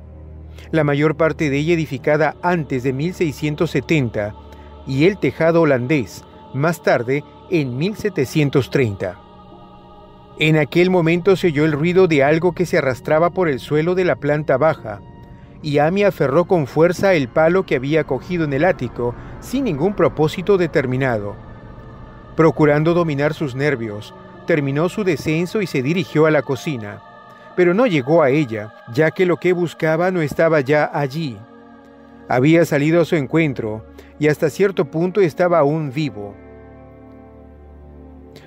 La mayor parte de ella edificada antes de 1670, y el tejado holandés, más tarde en 1730. En aquel momento se oyó el ruido de algo que se arrastraba por el suelo de la planta baja, y Amy aferró con fuerza el palo que había cogido en el ático sin ningún propósito determinado. Procurando dominar sus nervios, terminó su descenso y se dirigió a la cocina, pero no llegó a ella, ya que lo que buscaba no estaba ya allí. Había salido a su encuentro, y hasta cierto punto estaba aún vivo.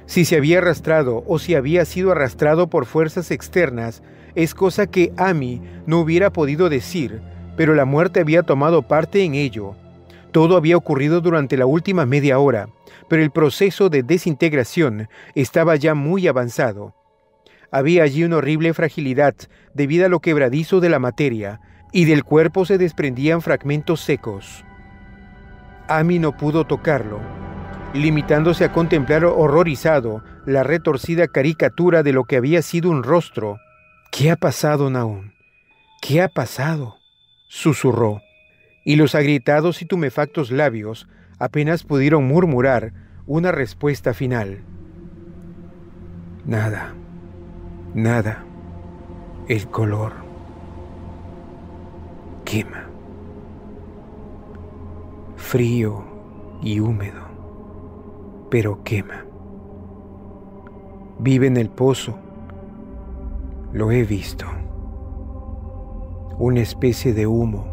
Si se había arrastrado o si había sido arrastrado por fuerzas externas, es cosa que Amy no hubiera podido decir, pero la muerte había tomado parte en ello. Todo había ocurrido durante la última media hora, pero el proceso de desintegración estaba ya muy avanzado. Había allí una horrible fragilidad debido a lo quebradizo de la materia, y del cuerpo se desprendían fragmentos secos. Amy no pudo tocarlo, limitándose a contemplar horrorizado la retorcida caricatura de lo que había sido un rostro. «¿Qué ha pasado, Nahum? ¿Qué ha pasado?», susurró, y los agrietados y tumefactos labios apenas pudieron murmurar una respuesta final. «Nada, nada. El color quema. Frío y húmedo, pero quema. Vive en el pozo. Lo he visto. Una especie de humo,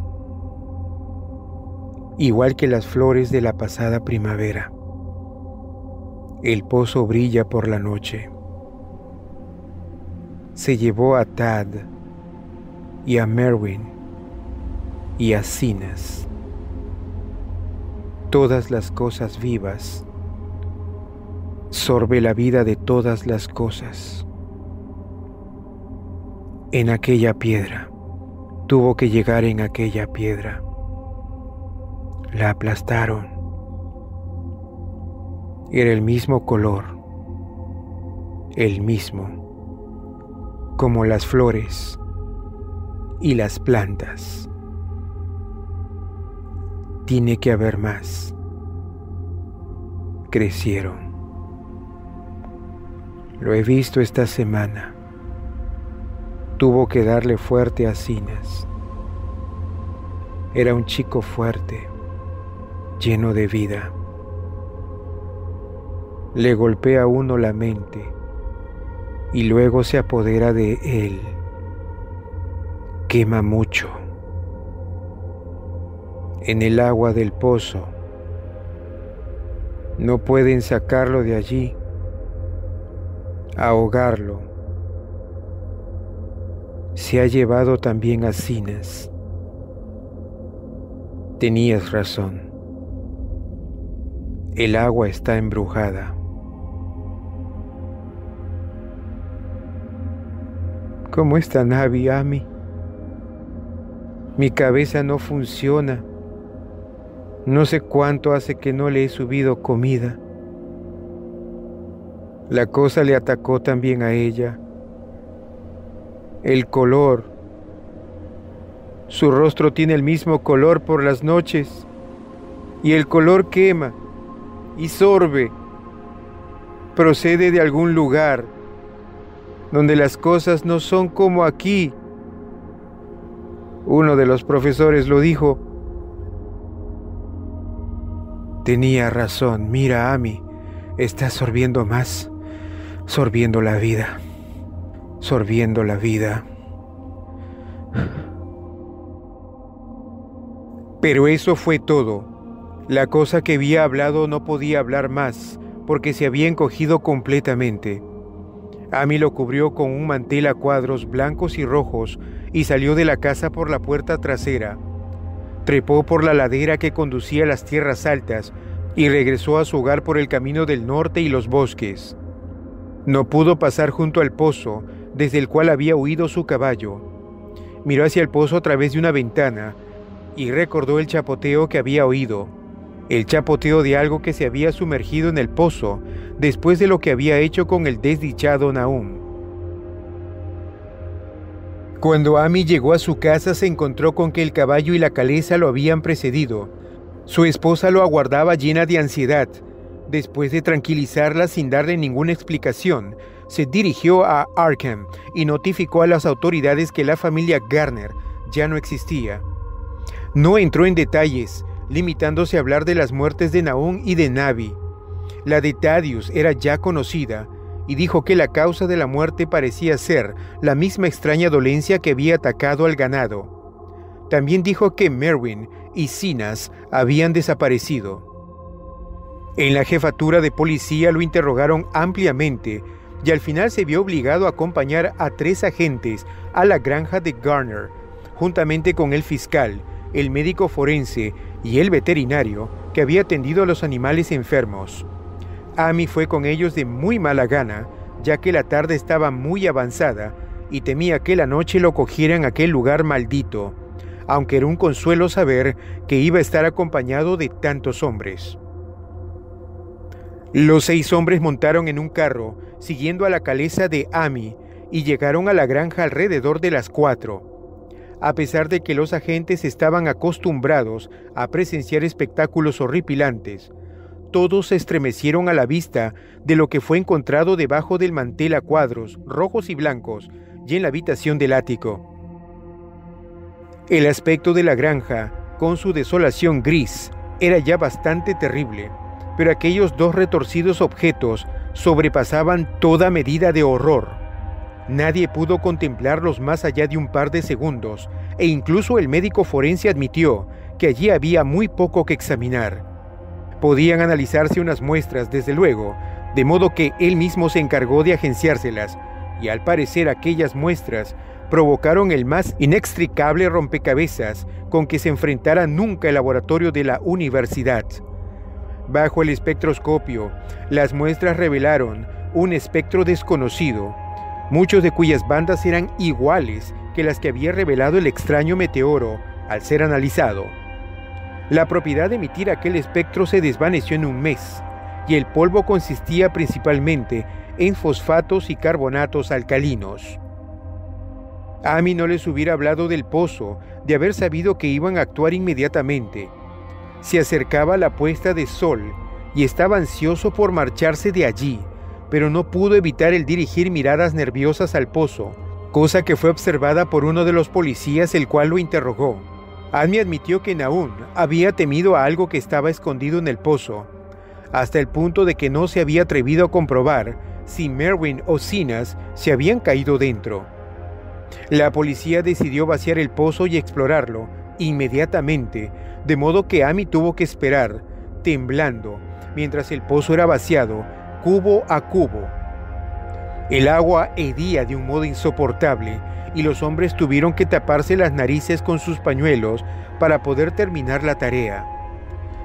igual que las flores de la pasada primavera. El pozo brilla por la noche. Se llevó a Tad y a Merwin y a Zenas. Todas las cosas vivas. Sorbe la vida de todas las cosas. En aquella piedra. Tuvo que llegar en aquella piedra. La aplastaron. Era el mismo color. El mismo. Como las flores y las plantas. Tiene que haber más. Crecieron. Lo he visto esta semana. Tuvo que darle fuerte a Zenas. Era un chico fuerte, lleno de vida. Le golpea a uno la mente y luego se apodera de él. Quema mucho. En el agua del pozo. No pueden sacarlo de allí. Ahogarlo. Se ha llevado también a Zenas. Tenías razón. El agua está embrujada. ¿Cómo está Navi, Ami? Mi cabeza no funciona. No sé cuánto hace que no le he subido comida. La cosa le atacó también a ella. El color. Su rostro tiene el mismo color por las noches. Y el color quema y sorbe. Procede de algún lugar donde las cosas no son como aquí. Uno de los profesores lo dijo. Tenía razón. Mira, Ami, está sorbiendo más. Sorbiendo la vida. Sorbiendo la vida. Pero eso fue todo. La cosa que había hablado no podía hablar más, porque se había encogido completamente. Ami lo cubrió con un mantel a cuadros blancos y rojos y salió de la casa por la puerta trasera. Trepó por la ladera que conducía a las tierras altas y regresó a su hogar por el camino del norte y los bosques. No pudo pasar junto al pozo, desde el cual había huido su caballo. Miró hacia el pozo a través de una ventana y recordó el chapoteo que había oído, el chapoteo de algo que se había sumergido en el pozo después de lo que había hecho con el desdichado Nahum. Cuando Ami llegó a su casa se encontró con que el caballo y la caleza lo habían precedido. Su esposa lo aguardaba llena de ansiedad. Después de tranquilizarla sin darle ninguna explicación, se dirigió a Arkham y notificó a las autoridades que la familia Garner ya no existía. No entró en detalles, limitándose a hablar de las muertes de Nahum y de Navi. La de Thaddeus era ya conocida, y dijo que la causa de la muerte parecía ser la misma extraña dolencia que había atacado al ganado. También dijo que Merwin y Zenas habían desaparecido. En la jefatura de policía lo interrogaron ampliamente y al final se vio obligado a acompañar a 3 agentes a la granja de Garner, juntamente con el fiscal, el médico forense y el veterinario que había atendido a los animales enfermos. Ami fue con ellos de muy mala gana, ya que la tarde estaba muy avanzada y temía que la noche lo cogiera en aquel lugar maldito, aunque era un consuelo saber que iba a estar acompañado de tantos hombres. Los 6 hombres montaron en un carro, siguiendo a la caleza de Ami, y llegaron a la granja alrededor de las 4. A pesar de que los agentes estaban acostumbrados a presenciar espectáculos horripilantes, todos se estremecieron a la vista de lo que fue encontrado debajo del mantel a cuadros rojos y blancos y en la habitación del ático. El aspecto de la granja, con su desolación gris, era ya bastante terrible, pero aquellos 2 retorcidos objetos sobrepasaban toda medida de horror. Nadie pudo contemplarlos más allá de un par de segundos, e incluso el médico forense admitió que allí había muy poco que examinar. Podían analizarse unas muestras, desde luego, de modo que él mismo se encargó de agenciárselas, y al parecer aquellas muestras provocaron el más inextricable rompecabezas con que se enfrentara nunca el laboratorio de la universidad. Bajo el espectroscopio, las muestras revelaron un espectro desconocido, muchos de cuyas bandas eran iguales que las que había revelado el extraño meteoro al ser analizado. La propiedad de emitir aquel espectro se desvaneció en un mes, y el polvo consistía principalmente en fosfatos y carbonatos alcalinos. Amy no les hubiera hablado del pozo de haber sabido que iban a actuar inmediatamente. Se acercaba la puesta de sol y estaba ansioso por marcharse de allí, pero no pudo evitar el dirigir miradas nerviosas al pozo, cosa que fue observada por uno de los policías, el cual lo interrogó. Amy admitió que Nahum había temido a algo que estaba escondido en el pozo, hasta el punto de que no se había atrevido a comprobar si Merwin o Sinas se habían caído dentro. La policía decidió vaciar el pozo y explorarlo inmediatamente, de modo que Amy tuvo que esperar, temblando, mientras el pozo era vaciado, cubo a cubo. El agua hedía de un modo insoportable y los hombres tuvieron que taparse las narices con sus pañuelos para poder terminar la tarea.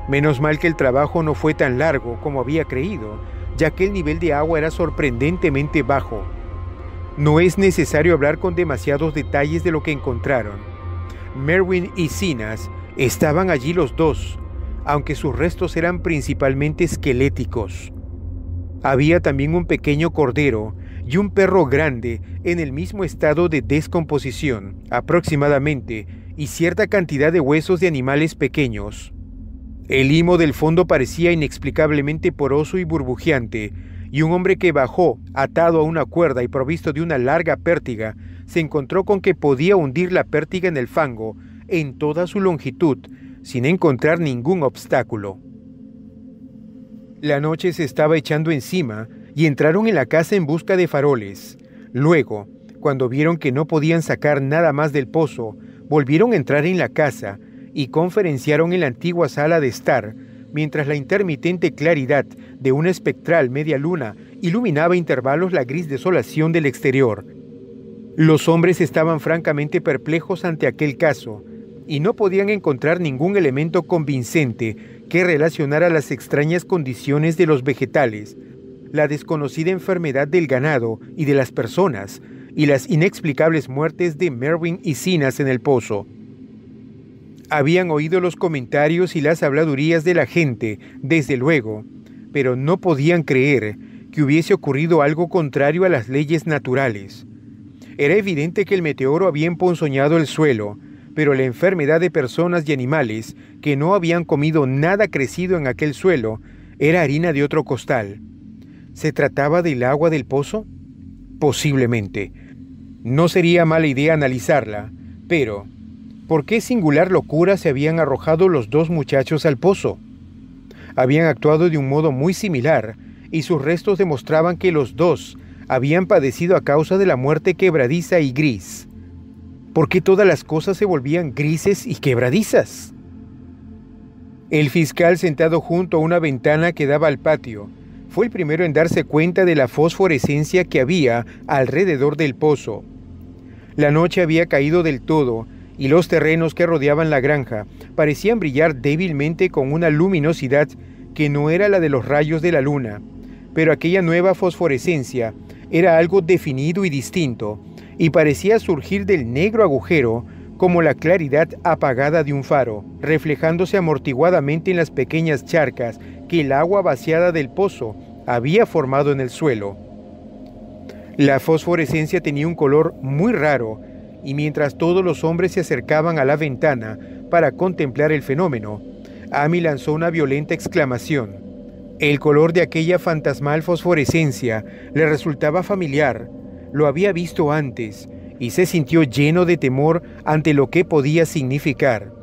Menos mal que el trabajo no fue tan largo como había creído, ya que el nivel de agua era sorprendentemente bajo. No es necesario hablar con demasiados detalles de lo que encontraron. Merwin y Sinas estaban allí los dos, aunque sus restos eran principalmente esqueléticos. Había también un pequeño cordero y un perro grande en el mismo estado de descomposición, aproximadamente, y cierta cantidad de huesos de animales pequeños. El limo del fondo parecía inexplicablemente poroso y burbujeante, y un hombre que bajó, atado a una cuerda y provisto de una larga pértiga, se encontró con que podía hundir la pértiga en el fango en toda su longitud, sin encontrar ningún obstáculo. La noche se estaba echando encima y entraron en la casa en busca de faroles. Luego, cuando vieron que no podían sacar nada más del pozo, volvieron a entrar en la casa y conferenciaron en la antigua sala de estar, mientras la intermitente claridad de una espectral media luna iluminaba a intervalos la gris desolación del exterior. Los hombres estaban francamente perplejos ante aquel caso, y no podían encontrar ningún elemento convincente que relacionara las extrañas condiciones de los vegetales, la desconocida enfermedad del ganado y de las personas, y las inexplicables muertes de Merwin y Sinas en el pozo. Habían oído los comentarios y las habladurías de la gente, desde luego, pero no podían creer que hubiese ocurrido algo contrario a las leyes naturales. Era evidente que el meteoro había emponzoñado el suelo, pero la enfermedad de personas y animales que no habían comido nada crecido en aquel suelo era harina de otro costal. ¿Se trataba del agua del pozo? Posiblemente. No sería mala idea analizarla, pero ¿por qué singular locura se habían arrojado los dos muchachos al pozo? Habían actuado de un modo muy similar, y sus restos demostraban que los dos habían padecido a causa de la muerte quebradiza y gris. ¿Por qué todas las cosas se volvían grises y quebradizas? El fiscal, sentado junto a una ventana que daba al patio, fue el primero en darse cuenta de la fosforescencia que había alrededor del pozo. La noche había caído del todo, y los terrenos que rodeaban la granja parecían brillar débilmente con una luminosidad que no era la de los rayos de la luna, pero aquella nueva fosforescencia era algo definido y distinto, y parecía surgir del negro agujero como la claridad apagada de un faro, reflejándose amortiguadamente en las pequeñas charcas que el agua vaciada del pozo había formado en el suelo. La fosforescencia tenía un color muy raro, y mientras todos los hombres se acercaban a la ventana para contemplar el fenómeno, Amy lanzó una violenta exclamación. El color de aquella fantasmal fosforescencia le resultaba familiar, lo había visto antes, y se sintió lleno de temor ante lo que podía significar.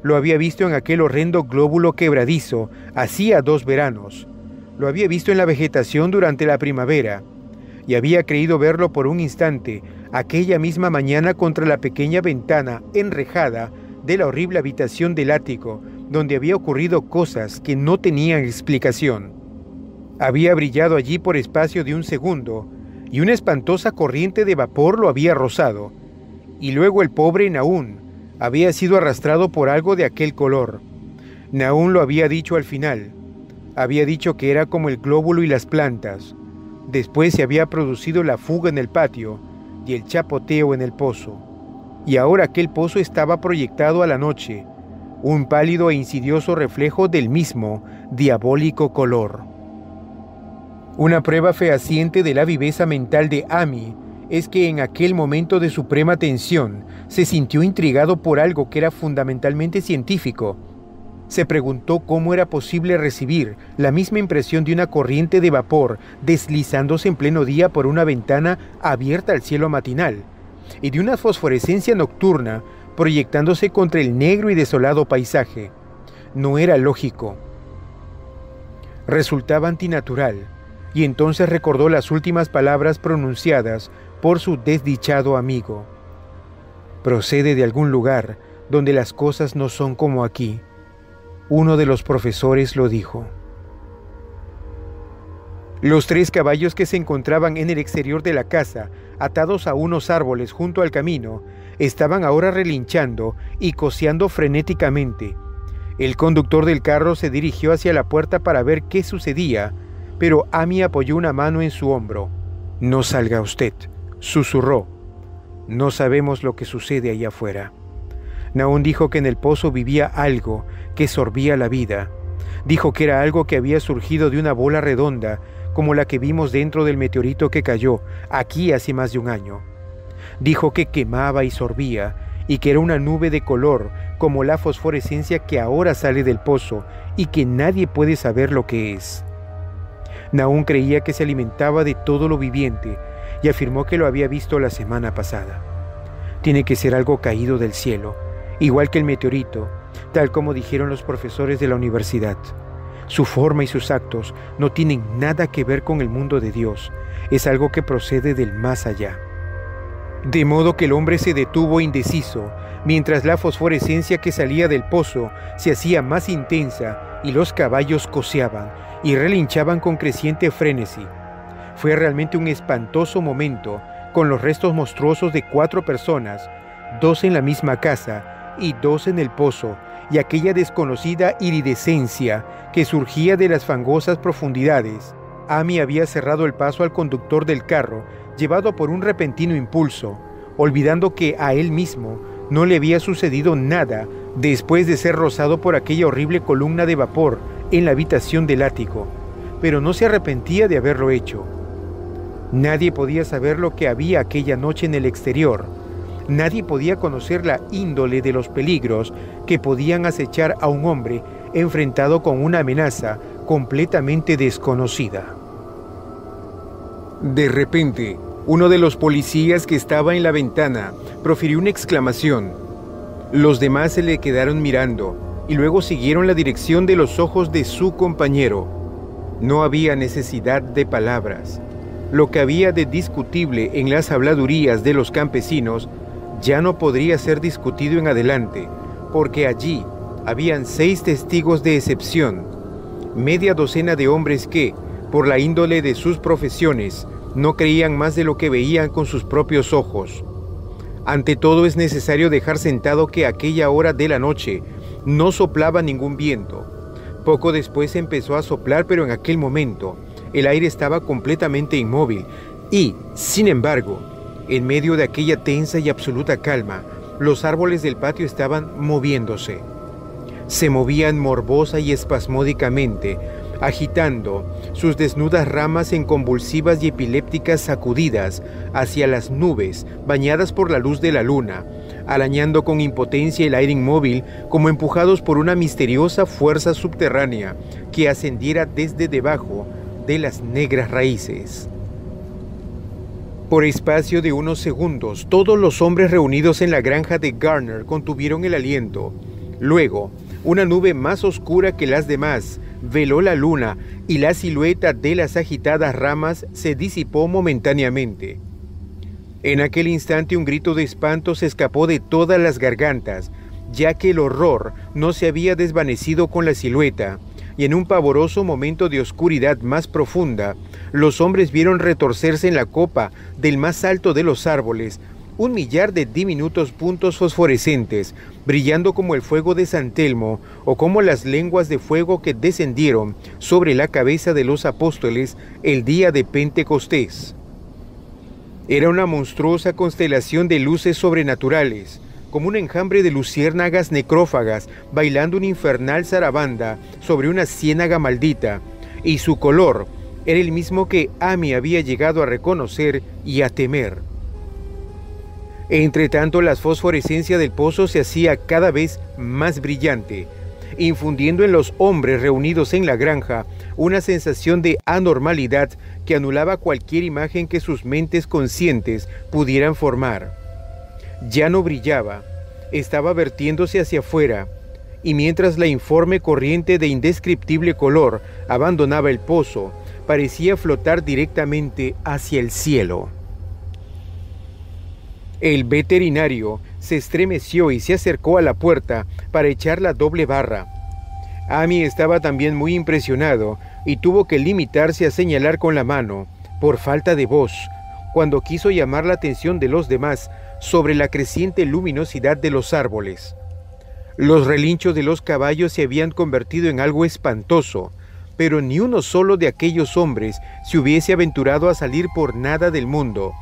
Lo había visto en aquel horrendo glóbulo quebradizo hacía 2 veranos. Lo había visto en la vegetación durante la primavera, y había creído verlo por un instante aquella misma mañana contra la pequeña ventana enrejada de la horrible habitación del ático, donde había ocurrido cosas que no tenían explicación. Había brillado allí por espacio de un segundo, y una espantosa corriente de vapor lo había rozado, y luego el pobre Nahum había sido arrastrado por algo de aquel color. Nahum lo había dicho al final. Había dicho que era como el glóbulo y las plantas. Después se había producido la fuga en el patio y el chapoteo en el pozo. Y ahora aquel pozo estaba proyectado a la noche, un pálido e insidioso reflejo del mismo diabólico color. Una prueba fehaciente de la viveza mental de Amy es que en aquel momento de suprema tensión se sintió intrigado por algo que era fundamentalmente científico. Se preguntó cómo era posible recibir la misma impresión de una corriente de vapor deslizándose en pleno día por una ventana abierta al cielo matinal, y de una fosforescencia nocturna proyectándose contra el negro y desolado paisaje. No era lógico. Resultaba antinatural, y entonces recordó las últimas palabras pronunciadas por su desdichado amigo. Procede de algún lugar donde las cosas no son como aquí. Uno de los profesores lo dijo. Los 3 caballos que se encontraban en el exterior de la casa, atados a unos árboles junto al camino, estaban ahora relinchando y coceando frenéticamente. El conductor del carro se dirigió hacia la puerta para ver qué sucedía, pero Amy apoyó una mano en su hombro. «No salga usted», susurró. «No sabemos lo que sucede allá afuera». Nahum dijo que en el pozo vivía algo que sorbía la vida. Dijo que era algo que había surgido de una bola redonda, como la que vimos dentro del meteorito que cayó aquí hace más de un año. Dijo que quemaba y sorbía, y que era una nube de color, como la fosforescencia que ahora sale del pozo, y que nadie puede saber lo que es. Nahum creía que se alimentaba de todo lo viviente, y afirmó que lo había visto la semana pasada. Tiene que ser algo caído del cielo, igual que el meteorito, tal como dijeron los profesores de la universidad. Su forma y sus actos no tienen nada que ver con el mundo de Dios, es algo que procede del más allá. De modo que el hombre se detuvo indeciso, mientras la fosforescencia que salía del pozo se hacía más intensa y los caballos coceaban y relinchaban con creciente frenesí. Fue realmente un espantoso momento, con los restos monstruosos de 4 personas, 2 en la misma casa y 2 en el pozo, y aquella desconocida iridescencia que surgía de las fangosas profundidades. Amy había cerrado el paso al conductor del carro, llevado por un repentino impulso, olvidando que a él mismo no le había sucedido nada después de ser rozado por aquella horrible columna de vapor en la habitación del ático, pero no se arrepentía de haberlo hecho. Nadie podía saber lo que había aquella noche en el exterior. Nadie podía conocer la índole de los peligros que podían acechar a un hombre enfrentado con una amenaza completamente desconocida. De repente, uno de los policías que estaba en la ventana profirió una exclamación. Los demás se le quedaron mirando y luego siguieron la dirección de los ojos de su compañero. No había necesidad de palabras. Lo que había de discutible en las habladurías de los campesinos ya no podría ser discutido en adelante, porque allí habían 6 testigos de excepción, media docena de hombres que, por la índole de sus profesiones, no creían más de lo que veían con sus propios ojos. Ante todo es necesario dejar sentado que a aquella hora de la noche no soplaba ningún viento. Poco después empezó a soplar, pero en aquel momento el aire estaba completamente inmóvil y, sin embargo, en medio de aquella tensa y absoluta calma, los árboles del patio estaban moviéndose. Se movían morbosa y espasmódicamente, agitando sus desnudas ramas en convulsivas y epilépticas sacudidas hacia las nubes bañadas por la luz de la luna, arañando con impotencia el aire inmóvil como empujados por una misteriosa fuerza subterránea que ascendiera desde debajo de las negras raíces. Por espacio de unos segundos, todos los hombres reunidos en la granja de Garner contuvieron el aliento. Luego, una nube más oscura que las demás veló la luna y la silueta de las agitadas ramas se disipó momentáneamente. En aquel instante un grito de espanto se escapó de todas las gargantas, ya que el horror no se había desvanecido con la silueta, y en un pavoroso momento de oscuridad más profunda, los hombres vieron retorcerse en la copa del más alto de los árboles 1.000.000 de diminutos puntos fosforescentes, brillando como el fuego de San Telmo o como las lenguas de fuego que descendieron sobre la cabeza de los apóstoles el día de Pentecostés. Era una monstruosa constelación de luces sobrenaturales, como un enjambre de luciérnagas necrófagas bailando una infernal zarabanda sobre una ciénaga maldita, y su color era el mismo que Amy había llegado a reconocer y a temer. Entre tanto, la fosforescencia del pozo se hacía cada vez más brillante, infundiendo en los hombres reunidos en la granja una sensación de anormalidad que anulaba cualquier imagen que sus mentes conscientes pudieran formar. Ya no brillaba, estaba vertiéndose hacia afuera, y mientras la informe corriente de indescriptible color abandonaba el pozo, parecía flotar directamente hacia el cielo. El veterinario se estremeció y se acercó a la puerta para echar la doble barra. Amy estaba también muy impresionado y tuvo que limitarse a señalar con la mano, por falta de voz, cuando quiso llamar la atención de los demás sobre la creciente luminosidad de los árboles. Los relinchos de los caballos se habían convertido en algo espantoso, pero ni uno solo de aquellos hombres se hubiese aventurado a salir por nada del mundo.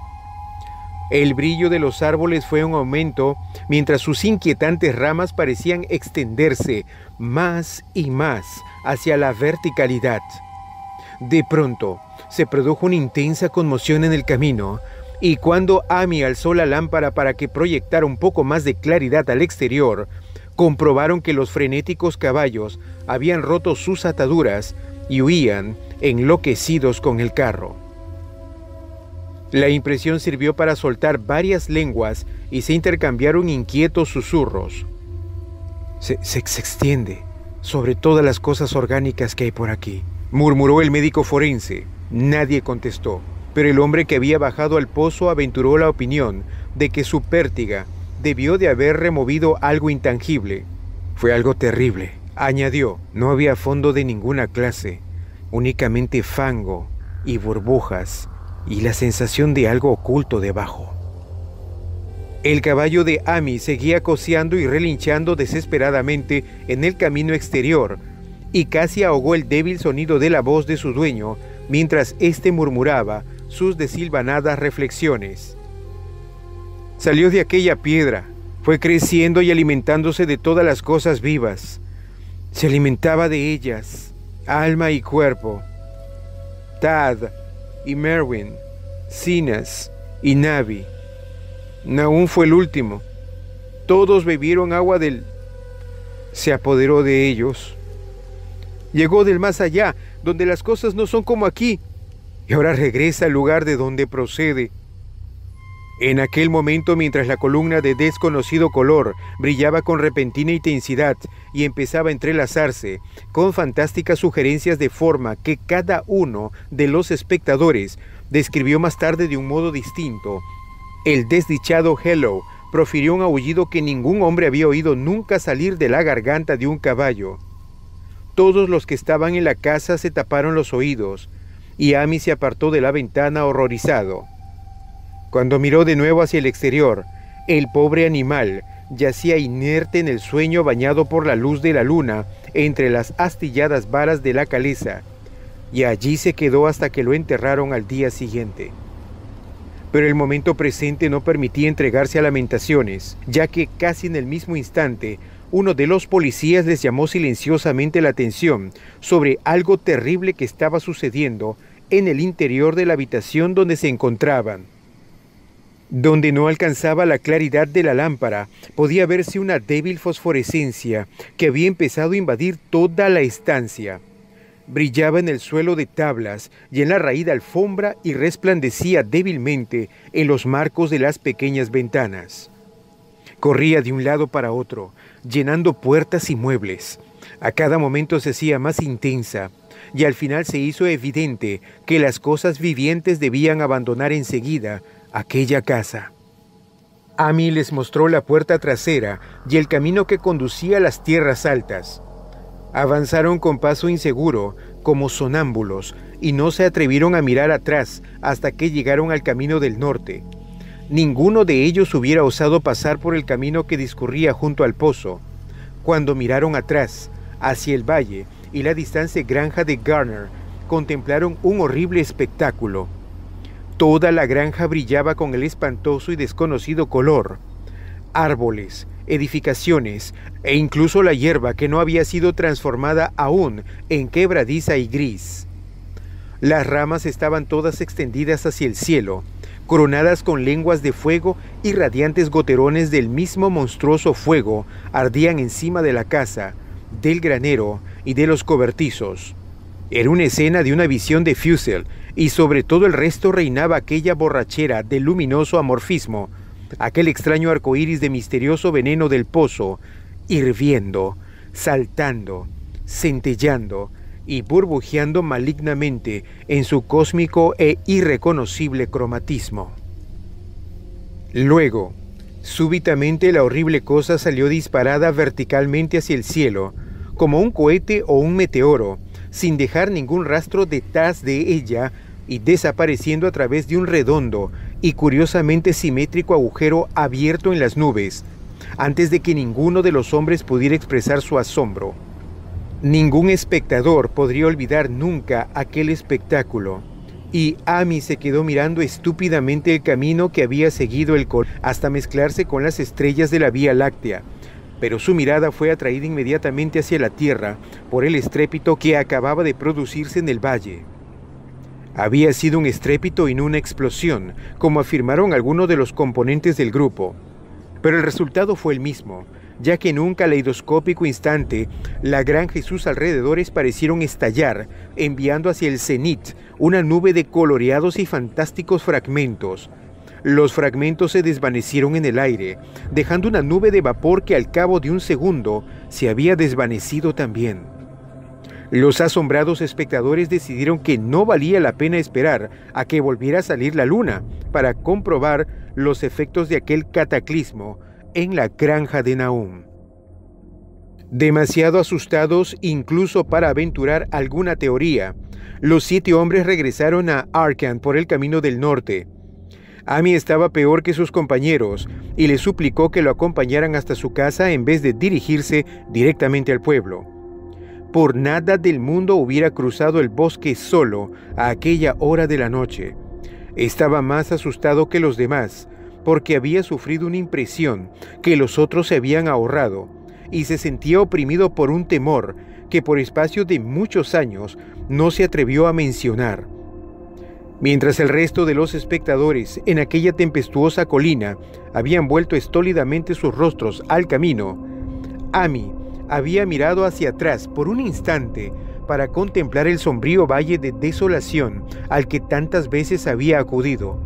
El brillo de los árboles fue en aumento, mientras sus inquietantes ramas parecían extenderse más y más hacia la verticalidad. De pronto, se produjo una intensa conmoción en el camino, y cuando Amy alzó la lámpara para que proyectara un poco más de claridad al exterior, comprobaron que los frenéticos caballos habían roto sus ataduras y huían enloquecidos con el carro. La impresión sirvió para soltar varias lenguas y se intercambiaron inquietos susurros. Se extiende sobre todas las cosas orgánicas que hay por aquí, murmuró el médico forense. Nadie contestó, pero el hombre que había bajado al pozo aventuró la opinión de que su pértiga debió de haber removido algo intangible. Fue algo terrible, añadió. No había fondo de ninguna clase, únicamente fango y burbujas, y la sensación de algo oculto debajo. El caballo de Amy seguía coceando y relinchando desesperadamente en el camino exterior, y casi ahogó el débil sonido de la voz de su dueño, mientras éste murmuraba sus desilvanadas reflexiones. Salió de aquella piedra, fue creciendo y alimentándose de todas las cosas vivas. Se alimentaba de ellas, alma y cuerpo. Tad y Merwin, Sinas y Navi. Nahum fue el último. Todos bebieron agua del... Se apoderó de ellos. Llegó del más allá, donde las cosas no son como aquí, y ahora regresa al lugar de donde procede. En aquel momento, mientras la columna de desconocido color brillaba con repentina intensidad y empezaba a entrelazarse con fantásticas sugerencias de forma que cada uno de los espectadores describió más tarde de un modo distinto, el desdichado Hello profirió un aullido que ningún hombre había oído nunca salir de la garganta de un caballo. Todos los que estaban en la casa se taparon los oídos, y Amy se apartó de la ventana horrorizado. Cuando miró de nuevo hacia el exterior, el pobre animal yacía inerte en el sueño bañado por la luz de la luna entre las astilladas varas de la caleza, y allí se quedó hasta que lo enterraron al día siguiente. Pero el momento presente no permitía entregarse a lamentaciones, ya que casi en el mismo instante uno de los policías les llamó silenciosamente la atención sobre algo terrible que estaba sucediendo en el interior de la habitación donde se encontraban. Donde no alcanzaba la claridad de la lámpara, podía verse una débil fosforescencia que había empezado a invadir toda la estancia. Brillaba en el suelo de tablas y en la raída alfombra y resplandecía débilmente en los marcos de las pequeñas ventanas. Corría de un lado para otro, llenando puertas y muebles. A cada momento se hacía más intensa, y al final se hizo evidente que las cosas vivientes debían abandonar enseguida aquella casa. Amy les mostró la puerta trasera y el camino que conducía a las tierras altas. Avanzaron con paso inseguro, como sonámbulos, y no se atrevieron a mirar atrás hasta que llegaron al camino del norte. Ninguno de ellos hubiera osado pasar por el camino que discurría junto al pozo. Cuando miraron atrás, hacia el valle y la distante granja de Garner, contemplaron un horrible espectáculo. Toda la granja brillaba con el espantoso y desconocido color. Árboles, edificaciones e incluso la hierba que no había sido transformada aún en quebradiza y gris. Las ramas estaban todas extendidas hacia el cielo, coronadas con lenguas de fuego y radiantes goterones del mismo monstruoso fuego ardían encima de la casa, del granero y de los cobertizos. Era una escena de una visión de Fussell, y sobre todo el resto reinaba aquella borrachera de luminoso amorfismo, aquel extraño arcoíris de misterioso veneno del pozo, hirviendo, saltando, centellando y burbujeando malignamente en su cósmico e irreconocible cromatismo. Luego, súbitamente la horrible cosa salió disparada verticalmente hacia el cielo, como un cohete o un meteoro, sin dejar ningún rastro detrás de ella y desapareciendo a través de un redondo y curiosamente simétrico agujero abierto en las nubes, antes de que ninguno de los hombres pudiera expresar su asombro. Ningún espectador podría olvidar nunca aquel espectáculo, y Amy se quedó mirando estúpidamente el camino que había seguido el color hasta mezclarse con las estrellas de la Vía Láctea, pero su mirada fue atraída inmediatamente hacia la tierra por el estrépito que acababa de producirse en el valle. Había sido un estrépito y no una explosión, como afirmaron algunos de los componentes del grupo, pero el resultado fue el mismo, ya que en un caleidoscópico instante, la granja y sus alrededores parecieron estallar, enviando hacia el cenit una nube de coloreados y fantásticos fragmentos. Los fragmentos se desvanecieron en el aire, dejando una nube de vapor que al cabo de un segundo se había desvanecido también. Los asombrados espectadores decidieron que no valía la pena esperar a que volviera a salir la luna para comprobar los efectos de aquel cataclismo en la granja de Nahum. Demasiado asustados incluso para aventurar alguna teoría, los 7 hombres regresaron a Arkham por el camino del norte. Amy estaba peor que sus compañeros y le suplicó que lo acompañaran hasta su casa en vez de dirigirse directamente al pueblo. Por nada del mundo hubiera cruzado el bosque solo a aquella hora de la noche. Estaba más asustado que los demás, porque había sufrido una impresión que los otros se habían ahorrado, y se sentía oprimido por un temor que por espacio de muchos años no se atrevió a mencionar. Mientras el resto de los espectadores en aquella tempestuosa colina habían vuelto estólidamente sus rostros al camino, Amy había mirado hacia atrás por un instante para contemplar el sombrío valle de desolación al que tantas veces había acudido,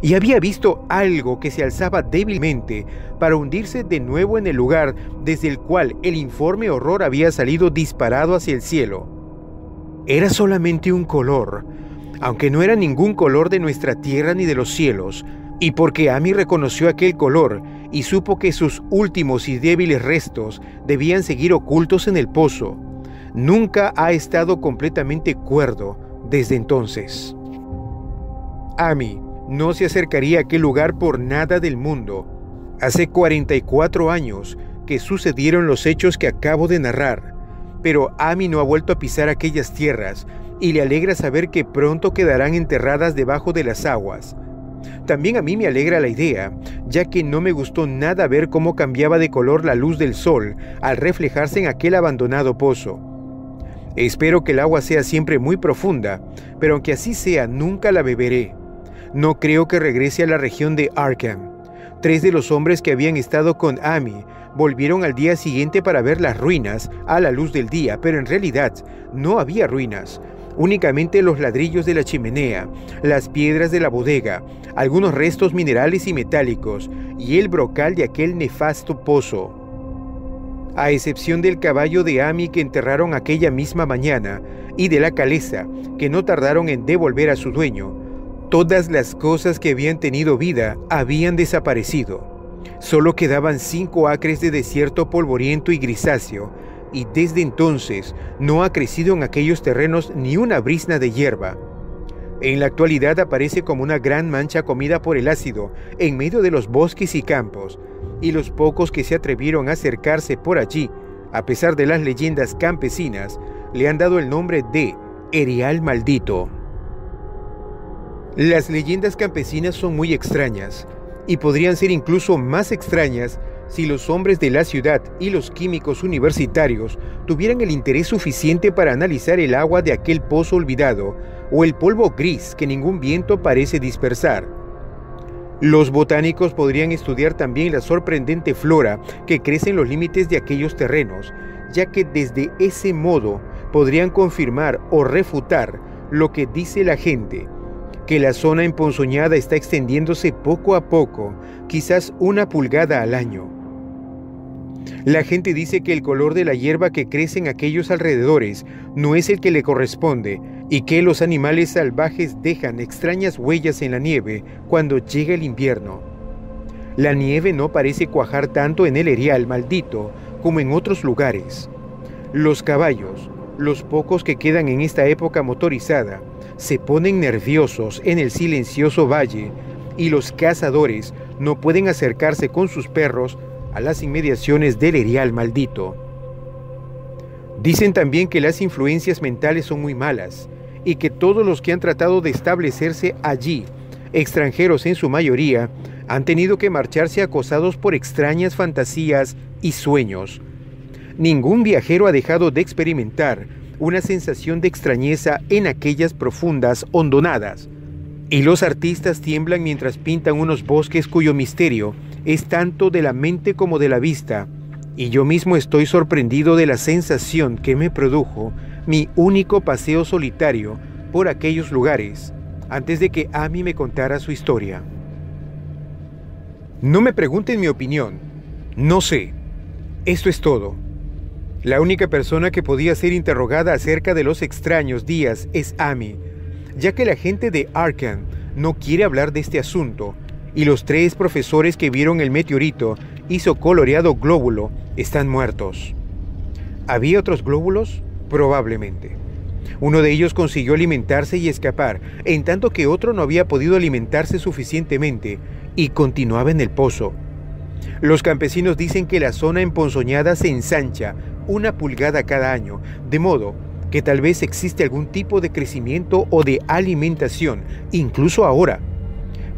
y había visto algo que se alzaba débilmente para hundirse de nuevo en el lugar desde el cual el informe horror había salido disparado hacia el cielo. Era solamente un color, aunque no era ningún color de nuestra tierra ni de los cielos, y porque Amy reconoció aquel color y supo que sus últimos y débiles restos debían seguir ocultos en el pozo, nunca ha estado completamente cuerdo desde entonces. Amy no se acercaría a aquel lugar por nada del mundo. Hace 44 años que sucedieron los hechos que acabo de narrar, pero Amy no ha vuelto a pisar aquellas tierras y le alegra saber que pronto quedarán enterradas debajo de las aguas. También a mí me alegra la idea, ya que no me gustó nada ver cómo cambiaba de color la luz del sol al reflejarse en aquel abandonado pozo. Espero que el agua sea siempre muy profunda, pero aunque así sea, nunca la beberé. No creo que regrese a la región de Arkham. 3 de los hombres que habían estado con Amy volvieron al día siguiente para ver las ruinas a la luz del día, pero en realidad no había ruinas. Únicamente los ladrillos de la chimenea, las piedras de la bodega, algunos restos minerales y metálicos y el brocal de aquel nefasto pozo. A excepción del caballo de Amy que enterraron aquella misma mañana y de la caleza que no tardaron en devolver a su dueño, todas las cosas que habían tenido vida habían desaparecido. Solo quedaban 5 acres de desierto polvoriento y grisáceo, y desde entonces no ha crecido en aquellos terrenos ni una brizna de hierba. En la actualidad aparece como una gran mancha comida por el ácido en medio de los bosques y campos, y los pocos que se atrevieron a acercarse por allí, a pesar de las leyendas campesinas, le han dado el nombre de Erial Maldito. Las leyendas campesinas son muy extrañas, y podrían ser incluso más extrañas si los hombres de la ciudad y los químicos universitarios tuvieran el interés suficiente para analizar el agua de aquel pozo olvidado o el polvo gris que ningún viento parece dispersar. Los botánicos podrían estudiar también la sorprendente flora que crece en los límites de aquellos terrenos, ya que desde ese modo podrían confirmar o refutar lo que dice la gente, que la zona emponzoñada está extendiéndose poco a poco, quizás 1 pulgada al año. La gente dice que el color de la hierba que crece en aquellos alrededores no es el que le corresponde y que los animales salvajes dejan extrañas huellas en la nieve cuando llega el invierno. La nieve no parece cuajar tanto en el Erial Maldito como en otros lugares. Los caballos, los pocos que quedan en esta época motorizada, se ponen nerviosos en el silencioso valle y los cazadores no pueden acercarse con sus perros a las inmediaciones del Erial Maldito. Dicen también que las influencias mentales son muy malas y que todos los que han tratado de establecerse allí, extranjeros en su mayoría, han tenido que marcharse acosados por extrañas fantasías y sueños. Ningún viajero ha dejado de experimentar una sensación de extrañeza en aquellas profundas hondonadas, y los artistas tiemblan mientras pintan unos bosques cuyo misterio es tanto de la mente como de la vista, y yo mismo estoy sorprendido de la sensación que me produjo mi único paseo solitario por aquellos lugares, antes de que Amy me contara su historia. No me pregunten mi opinión, no sé. Esto es todo. La única persona que podía ser interrogada acerca de los extraños días es Amy, ya que la gente de Arkham no quiere hablar de este asunto, y los 3 profesores que vieron el meteorito y su coloreado glóbulo están muertos. ¿Había otros glóbulos? Probablemente. Uno de ellos consiguió alimentarse y escapar, en tanto que otro no había podido alimentarse suficientemente y continuaba en el pozo. Los campesinos dicen que la zona emponzoñada se ensancha 1 pulgada cada año, de modo que tal vez existe algún tipo de crecimiento o de alimentación, incluso ahora.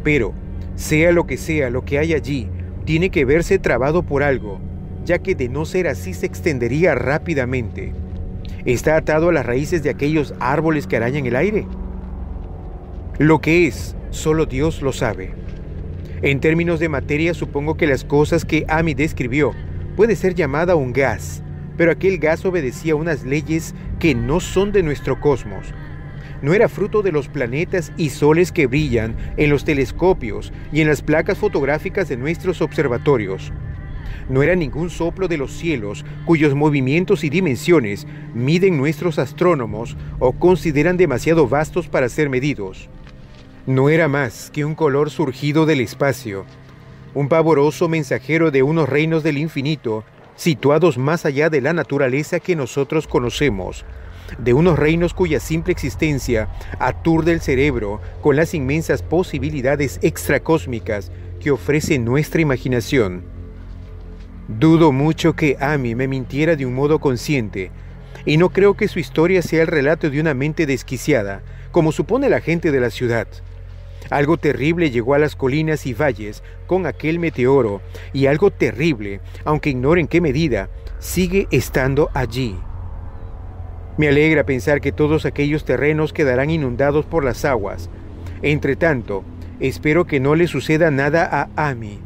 Pero, sea lo que hay allí, tiene que verse trabado por algo, ya que de no ser así se extendería rápidamente. ¿Está atado a las raíces de aquellos árboles que arañan el aire? Lo que es, solo Dios lo sabe. En términos de materia, supongo que las cosas que Amy describió puede ser llamada un gas, pero aquel gas obedecía unas leyes que no son de nuestro cosmos. No era fruto de los planetas y soles que brillan en los telescopios y en las placas fotográficas de nuestros observatorios. No era ningún soplo de los cielos cuyos movimientos y dimensiones miden nuestros astrónomos o consideran demasiado vastos para ser medidos. No era más que un color surgido del espacio, un pavoroso mensajero de unos reinos del infinito situados más allá de la naturaleza que nosotros conocemos, de unos reinos cuya simple existencia aturde el cerebro con las inmensas posibilidades extracósmicas que ofrece nuestra imaginación. Dudo mucho que Amy me mintiera de un modo consciente, y no creo que su historia sea el relato de una mente desquiciada, como supone la gente de la ciudad. Algo terrible llegó a las colinas y valles con aquel meteoro, y algo terrible, aunque ignoro en qué medida, sigue estando allí. Me alegra pensar que todos aquellos terrenos quedarán inundados por las aguas. Entre tanto, espero que no le suceda nada a Amy.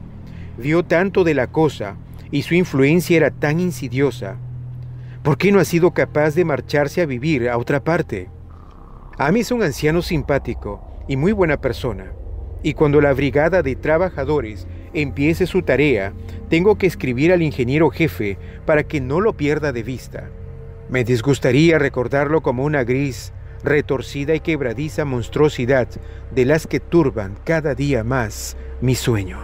Vio tanto de la cosa, y su influencia era tan insidiosa. ¿Por qué no ha sido capaz de marcharse a vivir a otra parte? Amy es un anciano simpático y muy buena persona, y cuando la brigada de trabajadores empiece su tarea, tengo que escribir al ingeniero jefe para que no lo pierda de vista. Me disgustaría recordarlo como una gris, retorcida y quebradiza monstruosidad de las que turban cada día más mi sueño.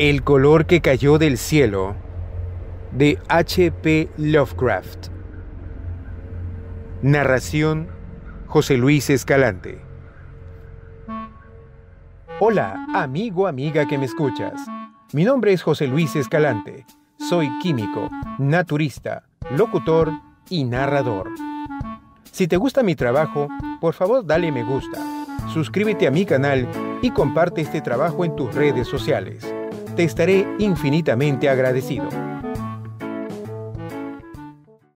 El color que cayó del cielo, de H.P. Lovecraft. Narración: José Luis Escalante. Hola, amigo, amiga que me escuchas. Mi nombre es José Luis Escalante. Soy químico, naturista, locutor y narrador. Si te gusta mi trabajo, por favor dale me gusta, suscríbete a mi canal y comparte este trabajo en tus redes sociales. Te estaré infinitamente agradecido.